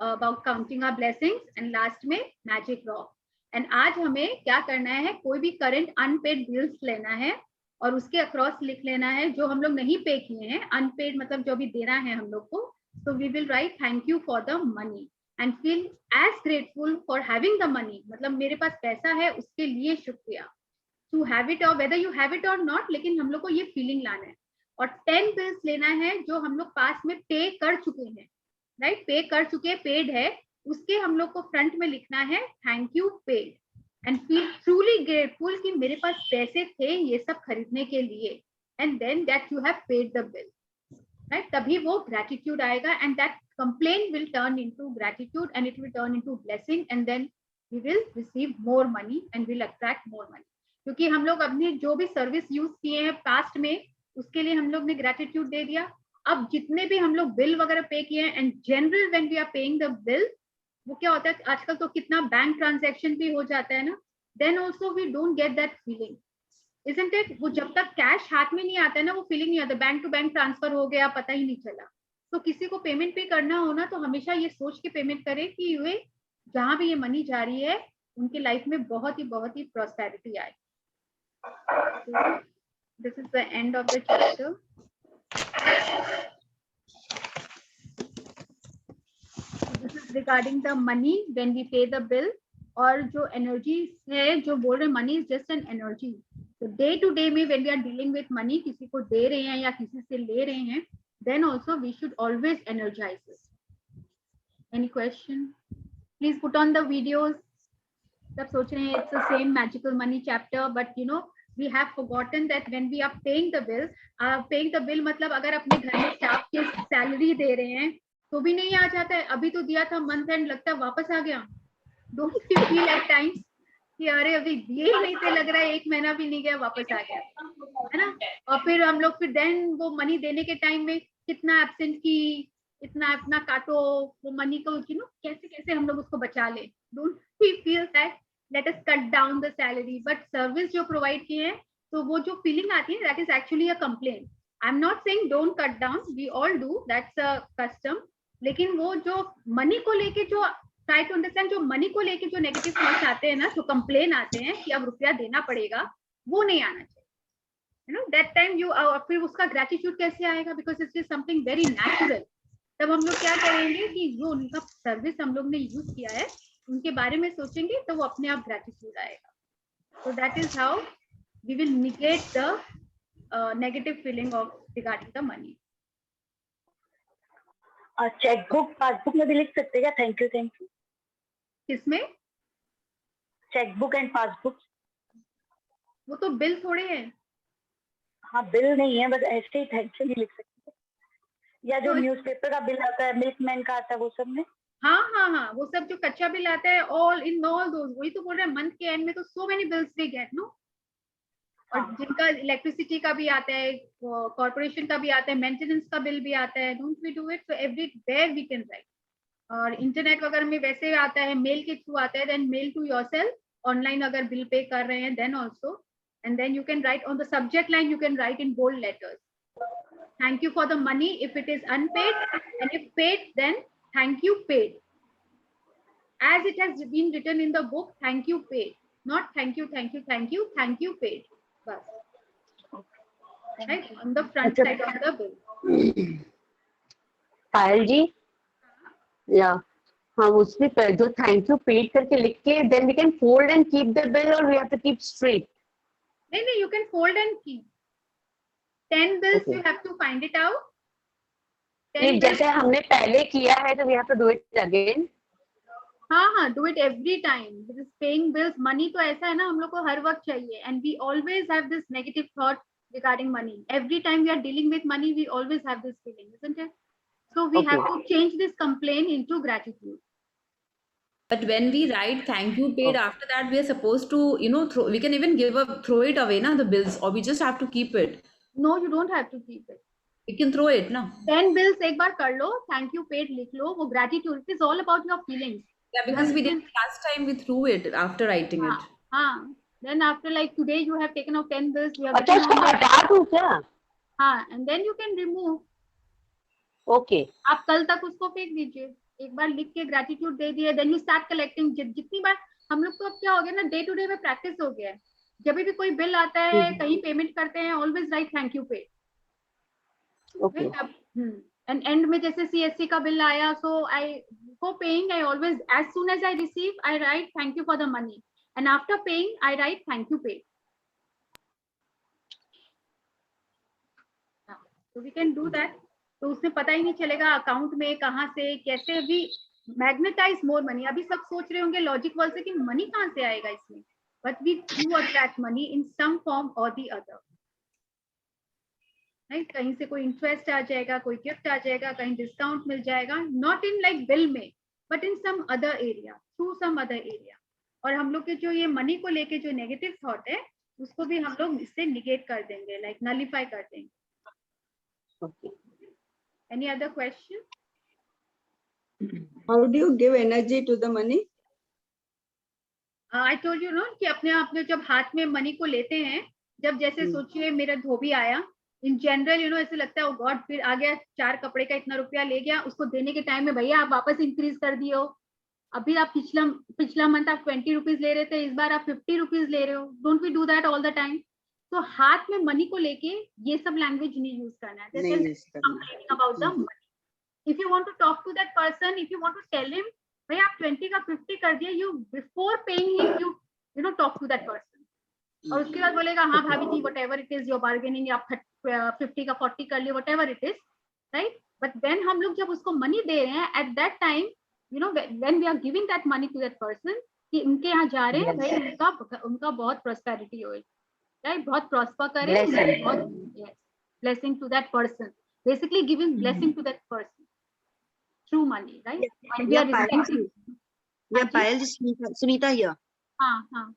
about counting our blessings and last में magic rock. And आज हमें क्या करना है, कोई भी current unpaid bills लेना है और उसके across लिख लेना है जो हम लोग नहीं पे किए हैं. Unpaid मतलब जो भी देना है हम लोग को. So we will write thank you for the money and feel as grateful for having the money. मतलब मेरे पास पैसा है उसके लिए शुक्रिया. To have it or whether you have it or not, लेकिन हम लोग को ये feeling लाना है. और 10 बिल्स लेना है जो हम लोग पास में पे कर चुके हैं, राइट, पे कर चुके, पेड है, उसके हम लोग को फ्रंट में लिखना है thank you paid and feel truly grateful कि मेरे पास पैसे थे ये सब खरीदने के लिए and then that you have paid the bill, right, तभी वो ग्रेटिट्यूड आएगा and that complain will turn into gratitude and it will turn into blessing and then we will receive more money and will attract more money. क्योंकि हम लोग अपने जो भी service use किए हैं पास्ट में उसके लिए हम लोग ने ग्रेटिट्यूड दे दिया. अब जितने भी हम लोग बिल वगैरह पे किए हैं and general when we are paying the bill, वो क्या होता है आजकल तो कितना बैंक ट्रांजैक्शन भी हो जाता है ना, then also we don't get that feeling, isn't it. वो जब तक कैश हाथ में नहीं आता है ना वो फीलिंग नहीं आता, बैंक टू बैंक ट्रांसफर हो गया पता ही नहीं चला. तो किसी को पेमेंट भी करना हो ना तो हमेशा ये सोच के पेमेंट करे कि वे जहां भी ये मनी जा रही है उनकी लाइफ में बहुत ही प्रॉस्पेरिटी आए. This is the end of the chapter. This is regarding the money when we pay the bill. और जो energy है जो बोल रहे money is just an energy. So day to day में when we are dealing with money, किसी को दे रहे हैं या किसी से ले रहे हैं, then also we should always energize it. Any question? Please put on the videos. सब सोच रहे हैं it's the same magical money chapter, but you know we have forgotten that when we are paying the bill मतलब अगर अपने घर में staff के सैलरी दे रहे हैं तो भी नहीं आ जाता है. अभी तो दिया था मंथ एंड लगता है वापस आ गया. Don't you feel at times कि अरे अभी दिए ही नहीं थे, लग रहा है एक महीना भी नहीं गया वापस आ गया, है ना. और फिर हम लोग फिर देन वो मनी देने के टाइम में कितना एब्सेंट की, इतना अपना काटो वो मनी को, यू नो कैसे कैसे हम लोग उसको बचा ले. Don't we feel that let us cut down the salary, but service जो provide किए हैं तो वो जो feeling आती है that is actually a complaint. I'm not saying don't cut down, we all do, that's a custom. लेकिन वो जो money को लेके जो try to understand, जो money को लेके जो negative thoughts आते हैं ना, जो complain आते हैं कि अब रुपया देना पड़ेगा, वो नहीं आना चाहिए. You know that time you फिर उसका gratitude कैसे आएगा, because it is something very natural. तब हम लोग क्या करेंगे कि जो उनका सर्विस हम लोग ने यूज किया है उनके बारे में सोचेंगे तो वो अपने आप ग्रेटिट्यूड आएगा. So that is how we will negate the negative feeling of regarding the money. Chequebook passbook में भी लिख सकते हैं क्या थैंक यू किसमें? Chequebook and passbook. वो तो बिल थोड़े हैं. हाँ बिल नहीं है, बस ऐसे ही थैंक यू नहीं लिख सकते. या जो न्यूज़पेपर का बिल आता है, मिल्कमैन का आता है, वो सब में. हाँ वो सब जो कच्चा बिल आता है all in all those, वही तो बोल रहे हैं मंथ के एंड में तो so many bills we get, no? और जिनका इलेक्ट्रिसिटी का भी आता है, कॉर्पोरेशन का भी आता है, मेंटेनेंस का बिल भी आता है, don't we do it. So everywhere we can write. और इंटरनेट वगैरह में वैसे आता है, मेल के थ्रू आता है, then mail to yourself. Online अगर बिल पे कर रहे हैं then also, and then you can write on the subject line, you can write in bold letters thank you for the money if it is unpaid, and if paid then thank you paid, as it has been written in the book, thank you paid, not thank you paid, bas, right, on the front side of the bill. पायल जी, या हम उसमें जो thank you paid करके लिख के then we can fold and keep the bill or we have to keep straight? नहीं, you can fold and keep. 10 bills Okay. you have to find it out. 10 नहीं, bills, जैसे हमने पहले किया है तो we have to do it again. हाँ, do it every time. Because paying bills, money तो ऐसा है ना, हम लोग को हर वक्त चाहिए, and we always have this negative thought regarding money. Every time we are dealing with money, we always have this feeling, isn't it? So we have to change this complaint into gratitude. But when we write thank you paid, after that we are supposed to, we can even throw it away, na, the bills, or we just have to keep it. No, you don't have to keep it. You can throw it, na. 10 bills एक बार कर लो, thank you paid लिख लो, वो gratitude. It is all about your feelings. Yeah, because we did last time, we threw it after writing it. हाँ. Then after like today you have taken out 10 bills. You have अच्छा, written उसको on हटा दूं क्या? हाँ, and then you can remove. Okay. आप कल तक उसको फेंक दीजिए. एक बार लिख के ग्रेटिट्यूड दे दिए, देन यू स्टार्ट कलेक्टिंग. जितनी बार हम लोग को अब क्या हो गया ना, डे टू डे में प्रैक्टिस हो गया है. जब भी कोई बिल आता है, कहीं पेमेंट करते हैं, ऑलवेज राइट थैंक यू पे. ओके. एंड एंड में जैसे सीएससी का बिल आया, so I for paying I always as soon as I receive I write thank you for the money, and after paying I write thank you पे. So we can do that. तो उसमें पता ही नहीं चलेगा account में कहाँ से कैसे भी मैग्नेटाइज मोर मनी. अभी सब सोच रहे होंगे लॉजिक वर्ड से कि मनी कहाँ से आएगा इसमें, but we do attract money in some form और दी अदर. राइट, कहीं से कोई इंटरेस्ट आ जाएगा, कोई गिफ्ट आ जाएगा, कहीं डिस्काउंट मिल जाएगा, नॉट इन लाइक बिल में but in some other area, through some other area. और हम लोग के जो ये मनी को लेके जो नेगेटिव थॉट है उसको भी हम लोग इससे निगेट कर देंगे, लाइक नलिफाई कर देंगे. Okay. Any other question? How do you give energy to the money? I told you, no, कि अपने आप में जब हाथ में मनी को लेते हैं, जब जैसे सोचिए मेरा धोबी आया, इन जनरल ऐसे लगता है ओ गॉड, फिर आ गया 4 कपड़े का इतना रुपया ले गया, उसको देने के टाइम में भैया आप वापस इंक्रीज कर दिए हो. अभी आप पिछला मंथ आप 20 रुपीज ले रहे थे, इस बार आप 50 रुपीज ले रहे हो. Don't we do that all the time? तो हाथ में मनी को लेके ये सब लैंग्वेज नहीं यूज करना है. Complaining about the money. If you want to talk to that person, if you want to tell him भाई आप 20 का 50 कर दिया, you before paying him you know talk to that person. और उसके बाद बोलेगा हाँ भाभी जी whatever it is your bargaining, आप 50 का 40 कर लियो, whatever it is, right. But then हम लोग जब उसको मनी दे रहे हैं at that time, you know when we are giving that money to that person, कि उनके यहाँ जा रहे हैं भाई उनका बहुत प्रोस्पेरिटी हो, right, बहुत prosper करे, बहुत blessing to that person, basically giving blessing to that person through money, right? And we are receiving. Yeah, Payal, Sunita here. हाँ.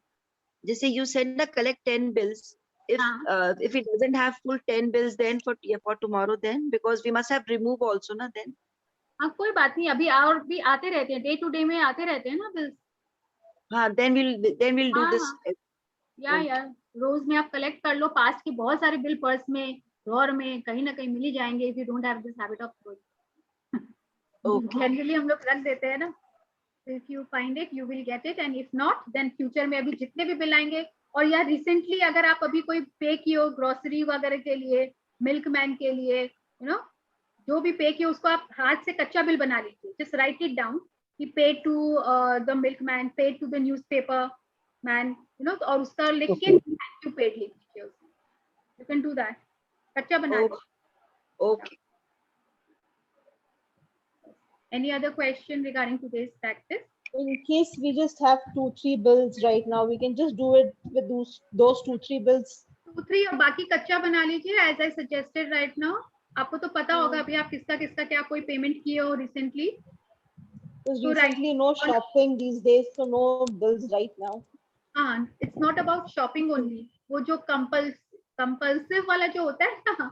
Jesse, you said na collect 10 bills. If it doesn't have full 10 bills, then for tomorrow, then because we must have remove also, na then. हाँ, कोई बात नहीं, अभी और भी आते रहते हैं, डे टू डे में आते रहते हैं ना बिल्स. हाँ, then we'll do this. या रोज में आप कलेक्ट कर लो. पास्ट के बहुत सारे बिल पर्स में, ड्रॉर में कहीं ना कहीं मिल ही जाएंगे. If you don't have this habit of generally हम लोग रख देते हैं ना. If you find it you will get it, and if not then future में अभी जितने भी बिल आएंगे. और या रिसेंटली अगर आप अभी कोई पे किए हो ग्रोसरी वगैरह के लिए, मिल्कमैन के लिए, यू नो जो भी पे किए उसको आप हाथ से कच्चा बिल बना लीजिए. जस्ट राइट इट डाउन कि pay to the milkman, pay to the newspaper man, you know, और उसका लिख के थैंक यू पेड लिख दीजिए उसमें. यू कैन डू दैट, कच्चा बना लो. Okay. Any other question regarding today's practice? In case we just have 2-3 bills right now, we can just do it with those 2-3 bills. 2-3 और बाकी कच्चा बना लीजिए as I suggested right now. आपको तो पता होगा अभी आप किसका क्या कोई पेमेंट किए हो recently. Recently no shopping these days, so no bills right now. हाँ, it's not about shopping only. वो जो कंपल्सिव वाला जो होता है ना,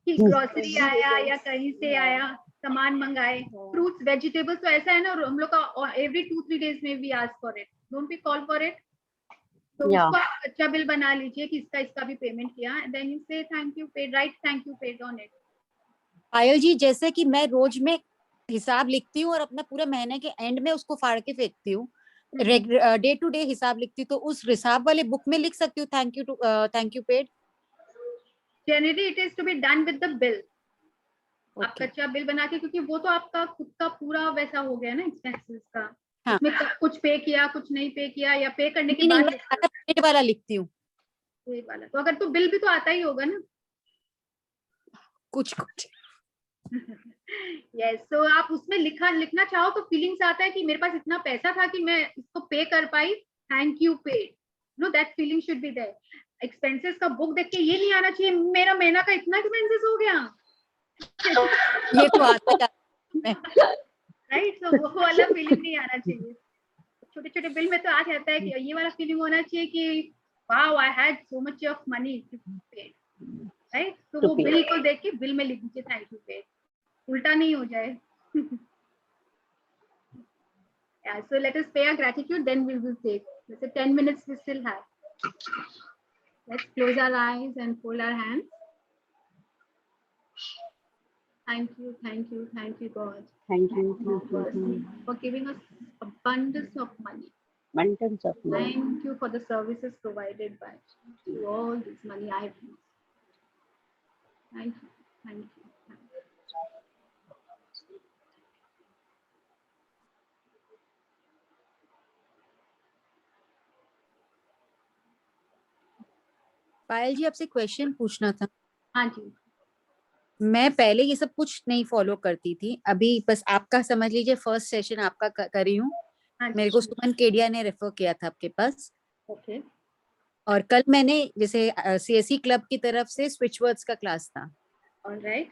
कि ग्रोसरी आया या कहीं से आया सामान मंगाए, फ्रूट्स वेजिटेबल्स, तो ऐसा है ना हम लोग का एवरी 2-3 days में we ask for it, don't we call for it. तो उसका अच्छा बिल बना लीजिए कि इसका भी पेमेंट किया, then you say thank you paid, right thank you paid on it. Payal ji, जैसे कि मैं रोज में हिसाब लिखती हूँ और अपना पूरे महीने के एंड में उसको फाड़ के फेंकती हूँ, डे टू डे हिसाब लिखती हूँ, तो उस हिसाब वाले बुक में लिख सकती हूँ thank you paid. Generally it is to be done with the bill. आप कच्चा बिल बना के, क्योंकि वो तो आपका खुद का पूरा वैसा हो गया ना एक्सपेंसेस का। हाँ। उसमें कुछ पे किया, कुछ नहीं पे किया, या पे करने के नहीं, बाद मैं पेड वाला लिखती हूँ पेड वाला। तो अगर तो बिल भी तो आता ही होगा ना। कुछ कुछ। यस, तो आप उसमें लिखना चाहो तो फीलिंग्स आता है कि मेरे पास इतना पैसा था कि मैं इसको पे कर पाई, thank you paid, no that feeling should be there. Expenses का बुक देख के ये नहीं आना चाहिए मेरा महीना का इतना एक्सपेंसेस हो गया। ये तो आता है राइट, तो वो वाला फीलिंग नहीं आना चाहिए। छोटे छोटे बिल में तो आ जाता है कि ये वाला फीलिंग होना चाहिए कि wow I had so much of money to pay, right. तो वो बिल को देख के बिल में लिख दीजिए थैंक यू पे, उल्टा नहीं हो जाए। Yeah, so let us pay our gratitude, then we will take. Let's say 10 minutes we still have. Let's close our eyes and fold our hands. Thank you, thank you, thank you, God. Thank you. For giving us abundance of money. Abundance of money. Thank you for the services provided by you. All this money I have used. Thank you, thank you. पायल जी, आपसे question पूछना था। हाँ जी। मैं पहले ये सब कुछ नहीं फॉलो करती थी, अभी बस आपका समझ लीजिए फर्स्ट सेशन आपका कर रही हूँ। मेरे को सुमन केडिया ने रेफर किया था आपके पास। ओके। और कल मैंने जैसे सीएससी क्लब की तरफ से स्विच वर्ड्स का क्लास था। ऑलराइट।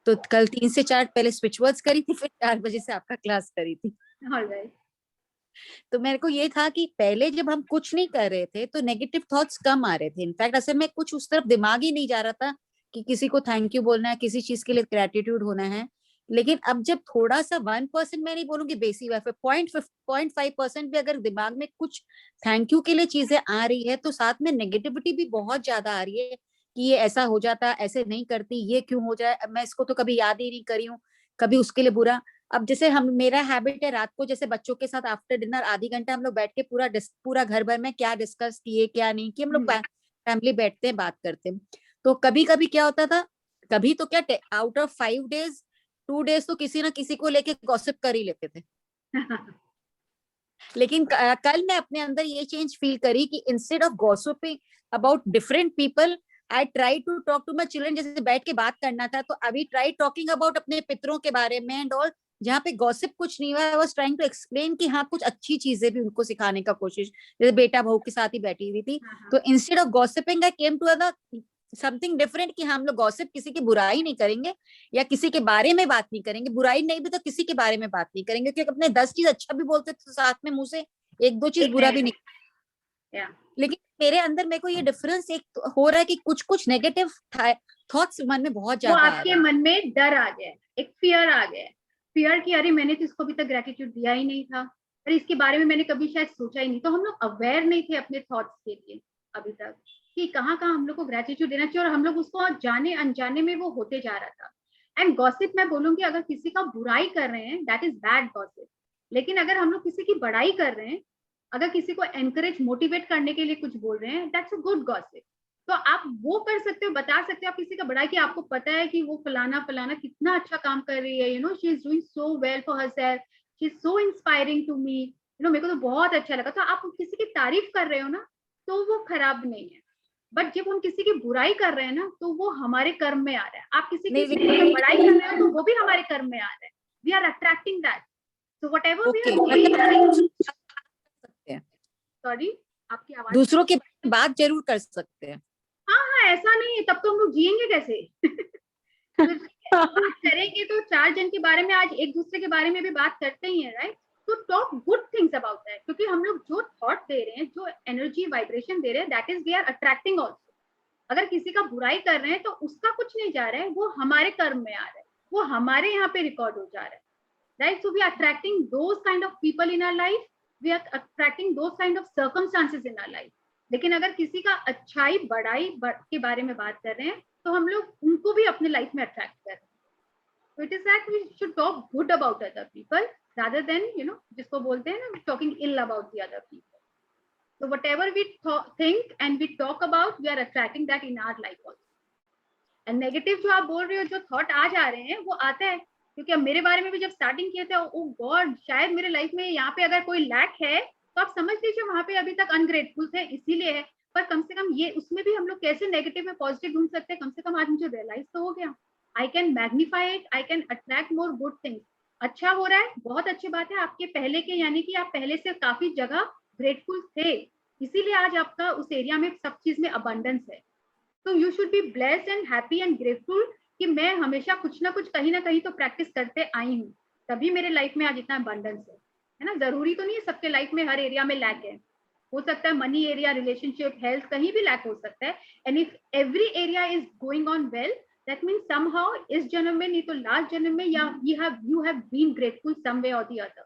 तो कल 3 से 4 पहले स्विच वर्ड्स करी थी, फिर 4 बजे से आपका क्लास करी थी। ऑलराइट। तो मेरे को ये था कि पहले जब हम कुछ नहीं कर रहे थे तो नेगेटिव थॉट्स कम आ रहे थे। इनफैक्ट असल में कुछ उस तरफ दिमाग ही नहीं जा रहा था कि किसी को थैंक यू बोलना है, किसी चीज के लिए ग्रेटिट्यूड होना है। लेकिन अब जब थोड़ा सा 1% मैं नहीं बोलूंगी बेसिक 0.5% भी अगर दिमाग में कुछ थैंक यू के लिए चीजें आ रही है तो साथ में नेगेटिविटी भी बहुत ज्यादा आ रही है कि ये ऐसा हो जाता, ऐसे नहीं करती, ये क्यों हो जाए, मैं इसको तो कभी याद ही नहीं करी हूँ, कभी उसके लिए बुरा। अब जैसे मेरा हैबिट है रात को जैसे बच्चों के साथ आफ्टर डिनर आधी घंटा हम लोग बैठ के पूरा घर भर में क्या डिस्कस किए क्या नहीं किए, हम लोग फैमिली बैठते हैं बात करते हैं। तो कभी कभी क्या होता था, कभी तो क्या आउट ऑफ 5 days 2 days तो किसी ना किसी को लेके गॉसिप कर ही लेते थे। लेकिन कल मैं अपने अंदर ये चेंज फील करी कि instead of gossiping about different people I try to talk to my children. जैसे बैठ के बात करना था तो अभी ट्राई टॉकिंग अबाउट अपने पितरों के बारे में एंड ऑल, जहाँ पे गॉसिप कुछ नहीं हुआ। I was trying to explain कि हाँ कुछ अच्छी चीजें भी उनको सिखाने का कोशिश, जैसे बेटा बहू के साथ ही बैठी हुई थी। तो instead of gossiping I came to other something different कि हम लोग गॉसिप किसी की बुराई नहीं करेंगे या किसी के बारे में बात नहीं करेंगे, बुराई नहीं भी तो किसी के बारे में बात नहीं करेंगे, क्योंकि अपने 10 चीज अच्छा भी बोलते तो साथ में मुंह से 1-2 चीज बुरा भी नहीं। लेकिन मेरे अंदर मेरे को ये डिफरेंस एक हो रहा है कि कुछ नेगेटिव थॉट्स मन में बहुत ज्यादा आपके मन में डर आ गया, एक फियर आ गया, फियर कि अरे मैंने तो इसको अभी तक ग्रेटिट्यूड दिया ही नहीं था, अरे इसके बारे में मैंने कभी शायद सोचा ही नहीं। तो हम लोग अवेयर नहीं थे अपने थॉट्स के लिए अभी तक कि कहाँ हम लोग को ग्रेटिट्यूड देना चाहिए, और हम लोग उसको जाने अनजाने में वो होते जा रहा था। एंड गॉसिप मैं बोलूंगी, अगर किसी का बुराई कर रहे हैं दैट इज बैड गॉसिप, लेकिन अगर हम लोग किसी की बड़ाई कर रहे हैं, अगर किसी को एनकरेज मोटिवेट करने के लिए कुछ बोल रहे हैं, दैट्स अ गुड गॉसिप। तो आप वो कर सकते हो, बता सकते हो आप किसी का बड़ाई कि आपको पता है कि वो फलाना कितना अच्छा काम कर रही है, you know she is doing so well for herself, she is so inspiring to me, you know मेरे को तो बहुत अच्छा लगा। तो आप किसी की तारीफ कर रहे हो ना तो वो खराब नहीं है, बट जब हम किसी की बुराई कर रहे हैं ना तो वो हमारे कर्म में आ रहा है। आप किसी की बड़ाई कर रहे हो तो वो भी हमारे कर्म में आ रहा है, we are attracting that. So whatever we are sorry आपकी आवाज, दूसरों की बात जरूर कर सकते हैं। हाँ, ऐसा नहीं है, तब तो हम लोग जिएंगे कैसे? बात करेंगे तो 4 जन के बारे में, आज एक दूसरे के बारे में भी बात करते ही हैं, राइट? तो talk good things about that, क्योंकि हम लोग जो थॉट दे रहे हैं, जो एनर्जी वाइब्रेशन दे रहे हैं, that is we are attracting also. अगर किसी का बुराई कर रहे हैं तो उसका कुछ नहीं जा रहा है, वो हमारे कर्म में आ रहा है, वो हमारे यहाँ पे रिकॉर्ड हो जा रहा है, right? So we are attracting those kind of people in our life, we are attracting those kind of circumstances in our life. लेकिन अगर किसी का अच्छाई बड़ाई के बारे में बात कर रहे हैं तो हम लोग उनको भी अपने लाइफ में अट्रैक्ट कर रहे हैं। So it is that we should talk good about other people rather than, you know, जिसको बोलते हैं ना, talking ill about the other people. So whatever we think and we talk about, we are attracting that in our life also. And negative जो आप बोल रहे हो, जो थॉट आ जा रहे हैं वो आता है, क्योंकि अब मेरे बारे में भी जब स्टार्टिंग किए थे, ओ गॉड शायद मेरे लाइफ में यहाँ पे अगर कोई लैक है तो आप समझ लीजिए वहां पे अभी तक अनग्रेटफुल थे इसीलिए है। पर कम से कम ये उसमें भी हम लोग कैसे नेगेटिव में पॉजिटिव ढूंढ सकते हैं, कम से कम आज मुझे रियलाइज तो हो गया। I can magnify it, I can attract more good things. अच्छा हो रहा है, बहुत अच्छी बात है। आपके पहले के यानी कि आप पहले से काफी जगह ग्रेटफुल थे, इसीलिए आज आपका उस एरिया में सब चीज में अबंडेंस है। तो you should be blessed and happy and grateful कि मैं हमेशा कुछ ना कहीं तो प्रैक्टिस करते आई हूँ, तभी मेरे लाइफ में आज इतना अबंडेंस है ना। जरूरी तो नहीं है सबके लाइफ में हर एरिया में लैक है, हो सकता है मनी एरिया, रिलेशनशिप, हेल्थ, कहीं भी लैक हो सकता है। And if every area is going on well, that means somehow इस जन्म में नहीं तो लास्ट जन्म में, या you have been grateful some way or the other.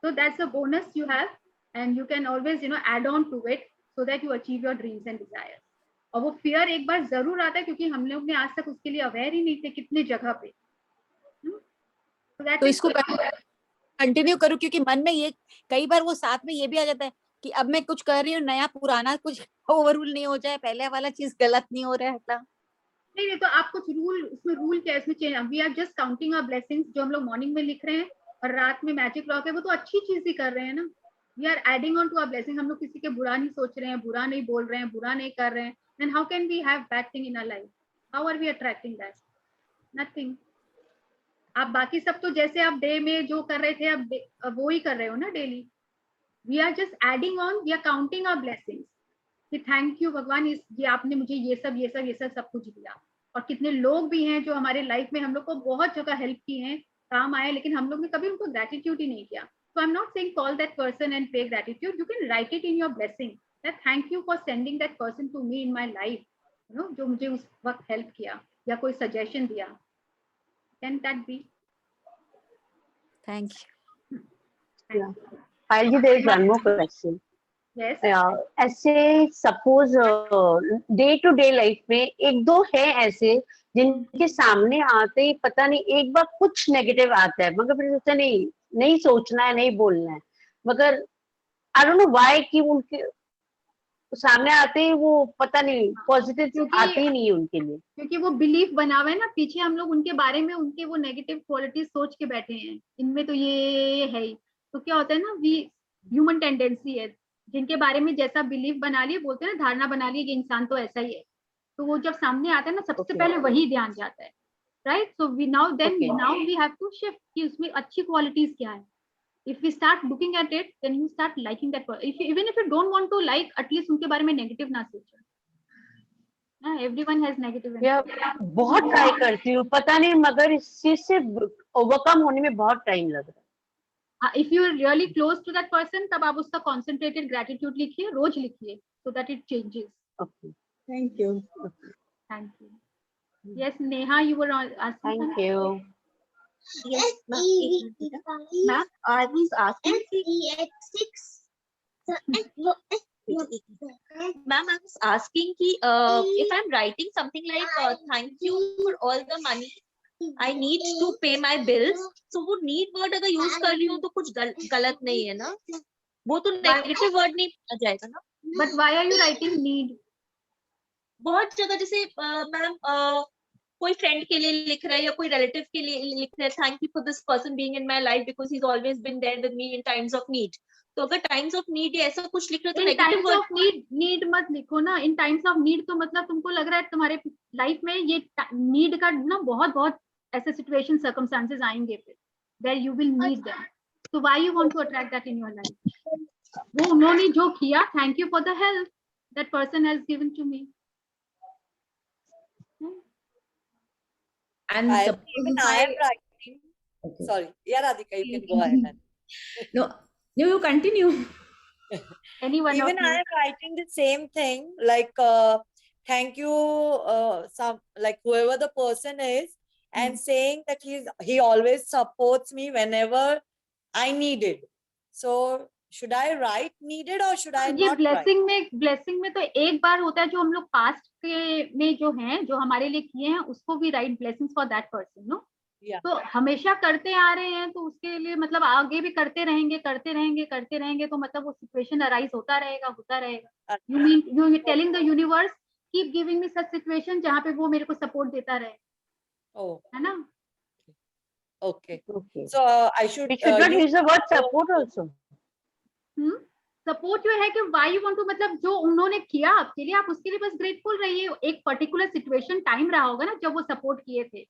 So that's a bonus you have, and you can always add on to it so that you achieve your dreams and desires. और वो fear एक बार जरूर आता है, क्योंकि हम लोग ने आज तक उसके लिए अवेयर ही नहीं थे कितने जगह पे। तो इसको कंटिन्यू करूं, क्योंकि मन में ये कई बार वो साथ में ये भी आ जाता है कि अब मैं कुछ कर रही हूँ नया, पुराना कुछ ओवररूल नहीं हो जाए, पहले वाला चीज गलत नहीं हो रहा है। नहीं तो आप कुछ रूल, उसमें रूल क्या है, इसमें change, we are just counting our blessings जो हम लोग मॉर्निंग में लिख रहे हैं और रात में मैजिक लॉक है, वो तो अच्छी चीज ही कर रहे हैं ना। We are adding on to our blessing. हम लोग किसी के बुरा नहीं सोच रहे हैं, बुरा नहीं बोल रहे हैं, बुरा नहीं कर रहे हैं। Then how can we have bad thing in our life? How are we attracting that? Nothing. आप बाकी सब तो जैसे आप डे में जो कर रहे थे अब वो ही कर रहे हो ना daily. We are just adding on, we are counting our blessings कि थैंक यू भगवान, ये आपने मुझे ये सब कुछ दिया। और कितने लोग भी हैं जो हमारे लाइफ में हम लोग को बहुत जगह हेल्प की है, काम आए, लेकिन हम लोग ने कभी उनको ग्रेटिट्यूड ही नहीं किया। So I am not saying call that person and pay gratitude, you can write it in your blessing that thank you for sending that person to me in my life, जो मुझे उस वक्त help किया या कोई suggestion दिया। Can that be? Thank you. Payal ji, there is one more question. Yes. ऐसे suppose day to day life में एक दो है ऐसे जिनके सामने आते ही पता नहीं एक बार कुछ नेगेटिव आता है, मगर फिर सोचते नहीं सोचना है, नहीं बोलना है, मगर आई डोंट नो व्हाई कि उनके सामने आते ही वो पता नहीं पॉजिटिव आते ही नहीं है उनके लिए, क्योंकि वो बिलीफ बना हुआ है ना पीछे। हम लोग उनके बारे में उनके वो नेगेटिव क्वालिटी सोच के बैठे हैं, इनमें तो ये है ही। तो क्या होता है ना, वी ह्यूमन टेंडेंसी है, जिनके बारे में जैसा बिलीफ बना लिए, बोलते हैं ना धारणा बना ली कि इंसान तो ऐसा ही है, तो वो जब सामने आता है ना सबसे पहले वही ध्यान जाता है, right? So we now we have to shift कि उसमें अच्छी क्वालिटीज क्या है। If we start looking at it, then you start liking that. Even if you don't want to like, at least उनके बारे में नेगेटिव ना सोचो। Everyone has negative. बहुत ट्राई करती हूँ, पता नहीं, मगर इस चीज से ओवरकम होने में बहुत टाइम लग रहा है। If you are really close to that person, तब आप उसका concentrated gratitude लिखिए, रोज लिखिए, so that it changes. Okay. Thank you. Thank you. Yes, Neha, you were asking. Thank you. Yes, ma'am. I was asking. Ma'am, I was asking if I'm writing something like thank you for all the money I need to pay my bills, so वो need word अगर use कर रही हूँ तो कुछ गलत नहीं है ना? वो तो negative word नहीं आ जाएगा ना? But why are you writing need? बहुत जगह जैसे मैम कोई फ्रेंड के लिए लिख रहा है या कोई रिलेटिव के लिए लिख रहा है, thank you for this person being in my life because he is always been there with me in times of need. तो अगर टाइम्स ऑफ नीड या ऐसा कुछ लिख रहे तो नेगेटिव वर्ड नीड मत लिखो ना। इन टाइम्स ऑफ नीड तो मतलब तुमको लग रहा है तुम्हारे लाइफ में ये नीड का ना बहुत ऐसे सिचुएशन सर्कमस्टांसेस आएंगे फिर where you will need them. So why you want to attract that in your life? वो उन्होंने जो किया, thank you for the help that person has given to me. And even I am writing. Okay. Sorry, yeah, Radhika, you can go ahead. No, you continue. Anyone? Even I am writing the same thing, like thank you, some like whoever the person is, and saying that he always supports me whenever I need it. So should I write needed or should I not blessing write? Blessing में तो एक बार होता है जो हम लोग past के में जो हैं जो हमारे लिए किए हैं उसको भी right blessings for that person no. तो हमेशा करते आ रहे हैं तो उसके लिए मतलब आगे भी करते रहेंगे तो मतलब वो सिचुएशन अराइज होता रहेगा। You mean you telling the universe keep giving me such situation जहाँ पे वो मेरे को support देता रहे, Oh, है ना? okay. Okay. So I should We should not use use the word support also. Support जो है कि why you want to, मतलब जो उन्होंने किया आपके लिए, आप उसके लिए बस ग्रेटफुल रहिए. एक पर्टिकुलर सिचुएशन टाइम रहा होगा ना जब वो सपोर्ट किए थे.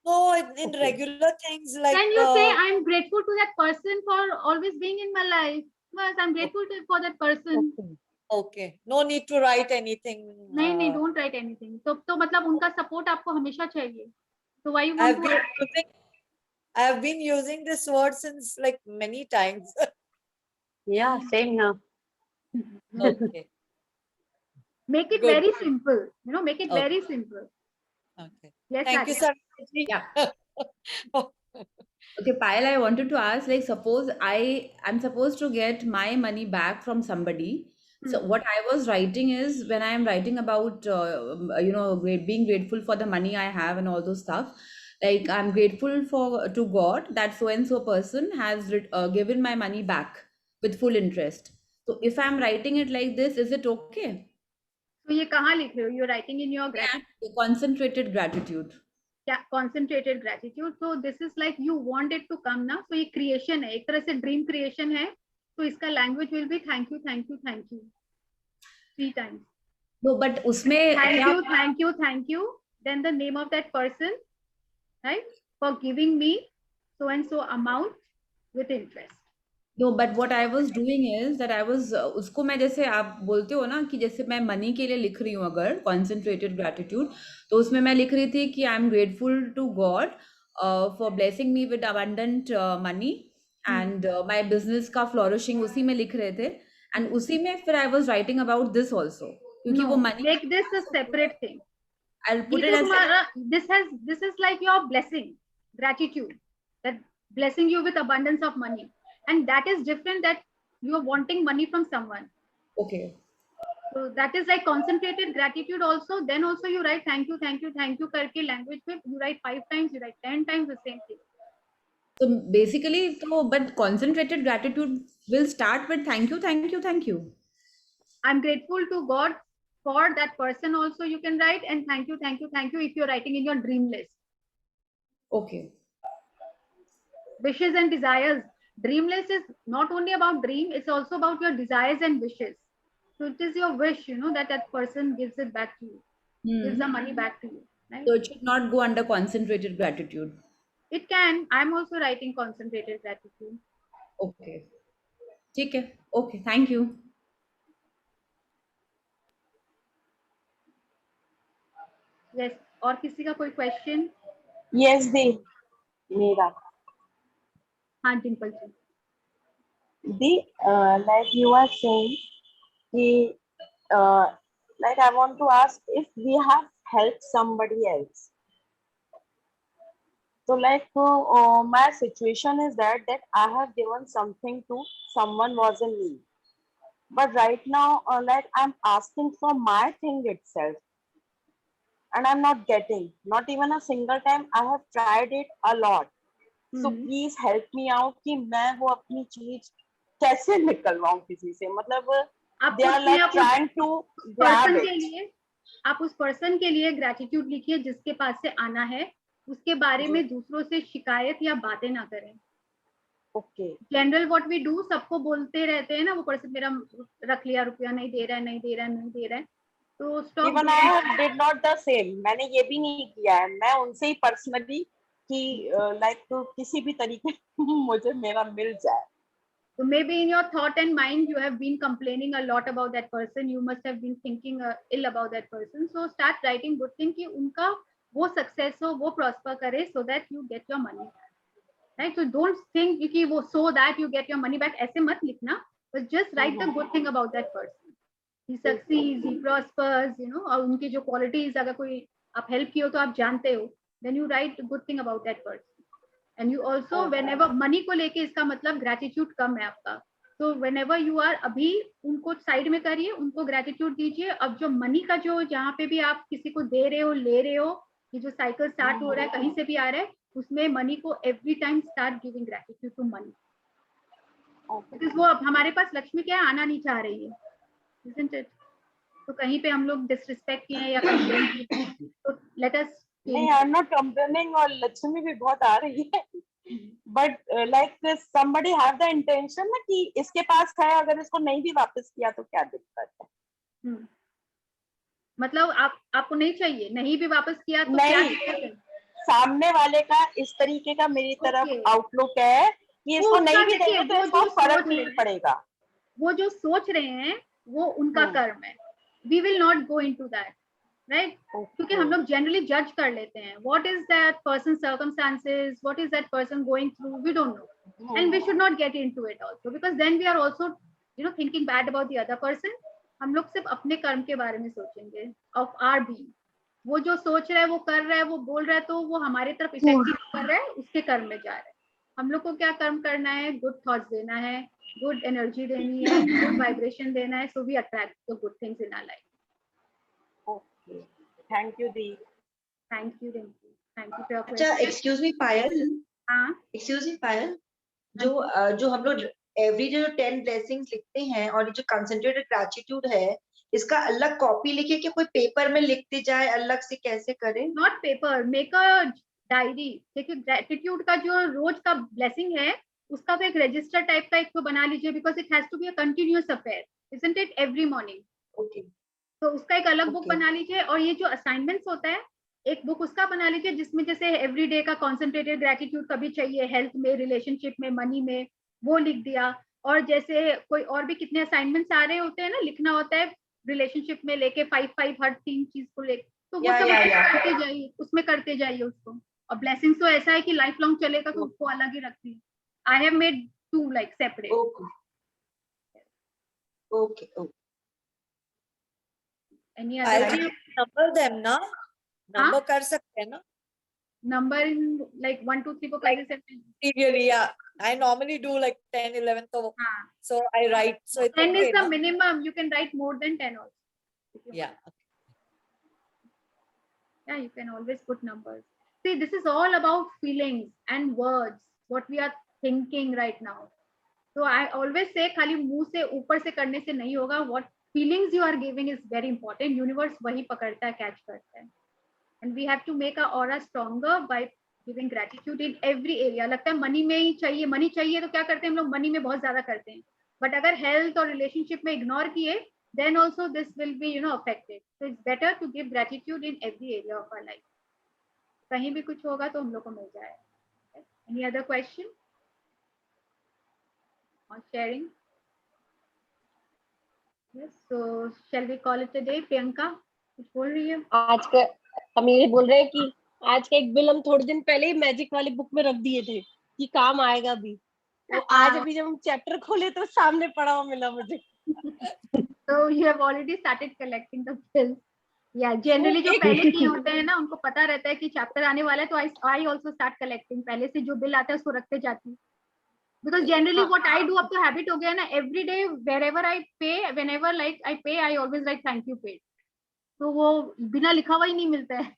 No, in regular things like Can you say I am grateful to that person for always being in my life? Yes, I'm grateful for that person. okay. No need to write anything. नहीं, don't write anything. तो मतलब उनका support आपको हमेशा चाहिए. So why you I want to? have been using this word since like many times. Yeah, same here. Okay. Make it Good. very simple. You know, make it Okay. very simple. Okay. Yes, Thank you, Rajesh. sir. Yeah. Okay, Payal, I wanted to ask, like, suppose I'm supposed to get my money back from somebody. So what I was writing is, when I am writing about, being grateful for the money I have and all those stuff, like I'm grateful to God that so and so person has given my money back with full interest. So if I'm writing it like this, is it okay? तो ये कहाँ लिख रहे हो? You're writing in your gratitude. Concentrated gratitude. Yeah, concentrated gratitude. So this is like you want it to come now. So ये creation है, एक तरह से dream creation है. तो इसका language will be thank you, thank you, thank you. 3 times. No, but उसमें Thank क्या- you, thank you, thank you. Then the name of that person, right? For giving me so and so amount with interest. No, but what I was doing is that I was उसको मैं, जैसे आप बोलते हो ना कि जैसे मैं मनी के लिए लिख रही हूँ अगर concentrated gratitude, तो उसमें मैं लिख रही थी कि I am grateful to God for blessing me with abundant money and my business का flourishing उसी में लिख रहे थे, and उसी में फिर I was writing about this also क्योंकि No, वो money make this a separate thing. I'll put ये it जो as तुम्हारा this is like your blessing, gratitude, that blessing you with abundance of money, and that is different, that you are wanting money from someone. okay. So that is like concentrated gratitude also. Then also you write thank you, thank you, thank you करके language में you write 5 times, you write 10 times the same thing. So basically, but concentrated gratitude will start with thank you, thank you, thank you. I'm grateful to God for that person also you can write, and thank you, thank you, thank you if you're writing in your dream list. Okay. Wishes and desires. Dream list is not only about dream, it's also about your desires and wishes. So it is your wish, you know, that that person gives it back to you, gives the money back to you. Right? So it should not go under concentrated gratitude. It can. I'm also writing concentrated gratitude. Okay. ठीक है. Okay. Thank you. Yes. और किसी का कोई question? Yes, Di. Meera. हाँ, डिम्पल जी. Di, like you are saying, like I want to ask if we have helped somebody else. So like my situation is that I have given something to someone was in need, but right now like I'm asking for my thing itself, and I'm not getting, not even a single time. I have tried it a lot. So please help me out कि मैं वो अपनी चीज कैसे निकलवाऊं किसी से, मतलब they are like trying to grab person it. के लिए आप उस पर्सन के लिए ग्रेटिट्यूड लिखिए जिसके पास से आना है, उसके बारे में दूसरों से शिकायत या बातें ना करें. Okay. General what we do, सबको बोलते रहते हैं ना, वो पर्सन मेरा रख लिया, रुपया नहीं दे रहा है, नहीं दे रहा है, नहीं दे रहा है, तो stop. Even I did not the same. मैंने ये भी नहीं किया है, मैं उनसे ही पर्सनली कि लाइक तो किसी भी तरीके मुझे मेरा मिल जाए. So maybe in your thought and mind you have been complaining a lot about that person, you must have been thinking ill about that person. So start writing good thing कि उनका वो success हो, वो prosper करे, so that you get your money, right? So don't think कि वो so that you get your money back, ऐसे मत लिखना, but just write the good thing about that person. He succeeds, he prospers, you know, और उनकी जो qualities अगर कोई आप help किए हो तो आप जानते हो, then you write a good thing about that person. And you also whenever money को लेके इसका मतलब gratitude कम है आपका, so whenever you are अभी उनको साइड में करिए, उनको gratitude दीजिए. अब जो मनी का जो जहाँ पे भी आप किसी को दे रहे हो, ले रहे हो, ये जो साइकिल स्टार्ट हो रहा है, कहीं से भी आ रहा है, उसमें मनी को every time start giving gratitude to money. Because वो अब हमारे पास लक्ष्मी क्या है, आना नहीं चाह रही है, isn't it? तो कहीं पे हम लोग डिसरिस्पेक्ट किए हैं या कंप्लेन किए हैं, तो लेट अस नहीं, आई एम नॉट कंप्लेनिंग, और लक्ष्मी भी बहुत आ रही है, but like somebody have the intention ना कि इसके पास है, अगर इसको नहीं भी वापस किया तो क्या दिक्कत है। मतलब आपको नहीं चाहिए, नहीं भी वापस किया तो क्या नहीं, दिक्कत है? सामने वाले का इस तरीके का मेरी तरफ आउटलुक है कि इसको नहीं भी देंगे तो इसको फर्क नहीं पड़ेगा। वो जो सोच रहे हैं वो उनका कर्म है, we will not go into that, right? क्योंकि हम लोग जनरली जज कर लेते हैं, what is that person circumstances, what is that person going through, we don't know, and we should not get into it also, because then we are also you know thinking bad about the other person. हम लोग सिर्फ अपने कर्म के बारे में सोचेंगे, of our being. वो जो सोच रहा है, वो कर रहा है, वो बोल रहा है, तो वो हमारे तरफ इफेक्टिव कर रहा है, उसके कर्म में जा रहा है। हम लोग को क्या कर्म करना है? गुड थॉट्स देना है, गुड एनर्जी देनी है, गुड वाइब्रेशन देना है, so we attract the good things in our life. Okay, thank you दी। Thank you Rinki, thank you for your अच्छा, क्वेश्चन। एक्सक्यूज मी पायल, हाँ, एक्सक्यूज मी पायल, जो हम लोग एवरी डे 10 ब्लेसिंग्स लिखते हैं और जो कंसंट्रेटेड ग्रेटिट्यूड है, इसका अलग कॉपी लिखे कि कोई पेपर में लिखते जाए, अलग से कैसे करें? Not paper, make a diary. देखिए ग्रेटिट्यूड का जो रोज का ब्लेसिंग है, उसका तो एक रजिस्टर टाइप का एक तो बना लीजिए, because it has to be a continuous affair, isn't it, every morning. Okay, तो उसका एक अलग बुक बना लीजिए, और ये जो असाइनमेंट्स होता है, एक बुक उसका बना लीजिए जिसमें जैसे एवरी डे का कॉन्सेंट्रेटेड ग्रेटिट्यूड कभी चाहिए, हेल्थ में, रिलेशनशिप में, मनी में, वो लिख दिया। और जैसे कोई और भी कितने असाइनमेंट्स आ रहे होते हैं ना, लिखना होता है रिलेशनशिप में लेके 5 हर 3 चीज को लेके, तो वो सब करते जाइए, उसमें करते जाइए उसको। और ब्लेसिंग्स तो ऐसा है कि लाइफ लॉन्ग चलेगा, तो उसको अलग ही रखती है। I have made 2 like separate. Okay, any I'll other be number them ना, number कर सकते हैं ना? नंबर इन लाइक 1 2 3 को कैसे set? Really, yeah. I normally do like 10, 11, so I write. So it's 10 okay, is the na? minimum. You can write more than 10 also. Yeah. Yeah, you can always put numbers. See, this is all about feelings and words, what we are thinking right now. So I always say, खाली मुंह से ऊपर से करने से नहीं होगा. What feelings you are giving is very important. Universe वही पकड़ता है, catch करता है. And we have to make our aura stronger by giving gratitude in every area. लगता है मनी में ही चाहिए, मनी चाहिए तो क्या करते हैं हम लोग? मनी में बहुत ज्यादा करते हैं. But अगर हेल्थ और रिलेशनशिप में इग्नोर किए, then also this will be affected. So it's better to give gratitude in every area of our life. कहीं भी कुछ होगा तो हम लोग को मिल जाए. Any other question or sharing? Yes. So shall we call it a day? Priyanka कुछ बोल रही है? आज का हम ये बोल रहे हैं कि आज का एक बिल हम थोड़े दिन पहले ही मैजिक वाली बुक में रख दिए थे कि काम आएगा भी, तो आज अभी जब हम चैप्टर खोले तो सामने पड़ा हुआ मिला मुझे. So you have already started collecting the bills. Yeah, generally जो पहले किए होते हैं ना, उनको पता रहता है कि चैप्टर आने वाला है, तो I also start collecting. पहले से जो बिल आता है उसको रखते जाती हूँ. Because generally what I do, अब तो habit हो गया ना, every day wherever I pay, whenever like I pay, I always write thank you paid. तो वो बिना लिखा हुआ ही नहीं मिलता है.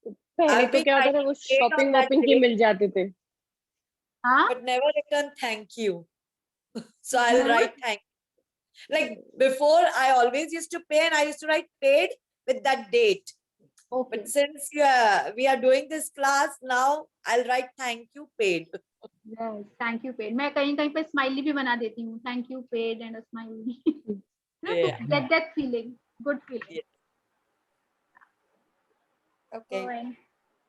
पहले तो क्या होता था, वो शॉपिंग वॉपिंग की मिल जाते थे. हाँ. But never written thank you. So I'll write thank you. Like before, I always used to pay and I used to write paid with that date. Okay. But since we are doing this class now, I'll write thank you paid. Yes, thank you paid. मैं कहीं कहीं पे smiley भी बना देती हूँ. Thank you paid and a smiley. Yeah. To get that feeling, good feeling. Yeah. Okay.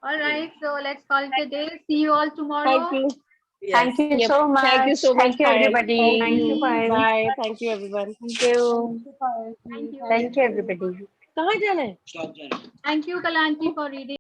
All right. So let's call it a day. See you all tomorrow. Thank you. Yes. Thank you so much. Thank you so much. Thank you, everybody. Thank you. Bye. Bye. Thank you, everyone. Thank you. Thank you. Thank you, everybody. कहाँ जाना है? Thank you, Kalanji, for reading.